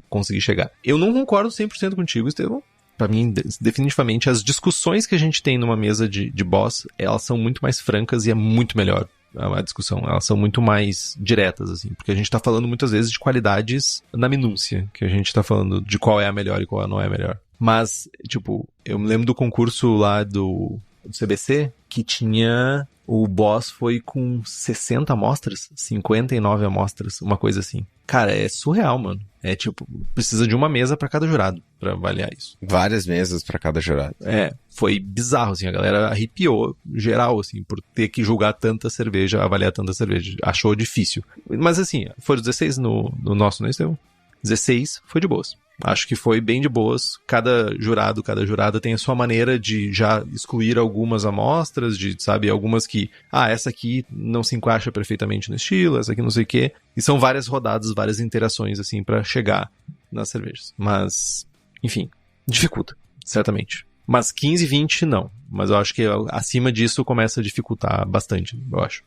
[SPEAKER 3] conseguir chegar. Eu não concordo 100% contigo, Estevão. Pra mim, definitivamente, as discussões que a gente tem numa mesa de boss, elas são muito mais francas e é muito melhor a discussão. Elas são muito mais diretas, assim, porque a gente tá falando muitas vezes de qualidades na minúcia, que a gente tá falando de qual é a melhor e qual não é a melhor. Mas, tipo, eu me lembro do concurso lá do CBC, que tinha... O boss foi com 60 amostras, 59 amostras, uma coisa assim. Cara, é surreal, mano. É tipo, precisa de uma mesa pra cada jurado pra avaliar isso.
[SPEAKER 2] Várias mesas pra cada jurado.
[SPEAKER 3] É, foi bizarro, assim, a galera arrepiou geral, assim, por ter que julgar tanta cerveja, avaliar tanta cerveja. Achou difícil. Mas assim, foram 16 no nosso, não é, 16 foi de boas. Acho que foi bem de boas. Cada jurada tem a sua maneira de já excluir algumas amostras, sabe, algumas que, essa aqui não se encaixa perfeitamente no estilo, essa aqui não sei o quê. E são várias rodadas, várias interações, assim, pra chegar nas cervejas. Mas, enfim, dificulta, certamente. Mas 15, 20, não. Mas eu acho que acima disso começa a dificultar bastante, eu acho.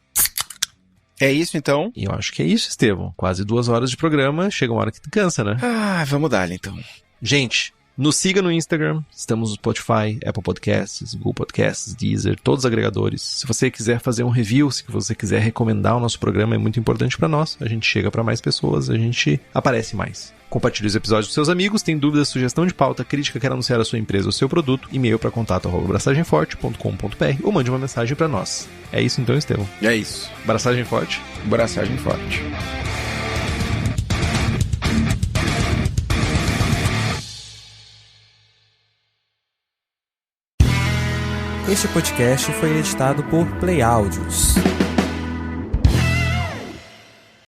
[SPEAKER 2] É isso, então?
[SPEAKER 3] E eu acho que é isso, Estevão. Quase 2 horas de programa, chega uma hora que tu cansa, né?
[SPEAKER 2] Vamos dar, então.
[SPEAKER 3] Gente, nos siga no Instagram, estamos no Spotify, Apple Podcasts, Google Podcasts, Deezer, todos os agregadores. Se você quiser fazer um review, se você quiser recomendar o nosso programa, é muito importante pra nós. A gente chega pra mais pessoas, a gente aparece mais. Compartilhe os episódios com seus amigos, tem dúvida, sugestão de pauta, crítica, quer anunciar a sua empresa ou seu produto, e-mail para contato@braçagemforte.com.br ou mande uma mensagem para nós. É isso então, Estevão?
[SPEAKER 2] É isso.
[SPEAKER 3] Braçagem Forte?
[SPEAKER 2] Braçagem Forte.
[SPEAKER 4] Este podcast foi editado por Play Áudios.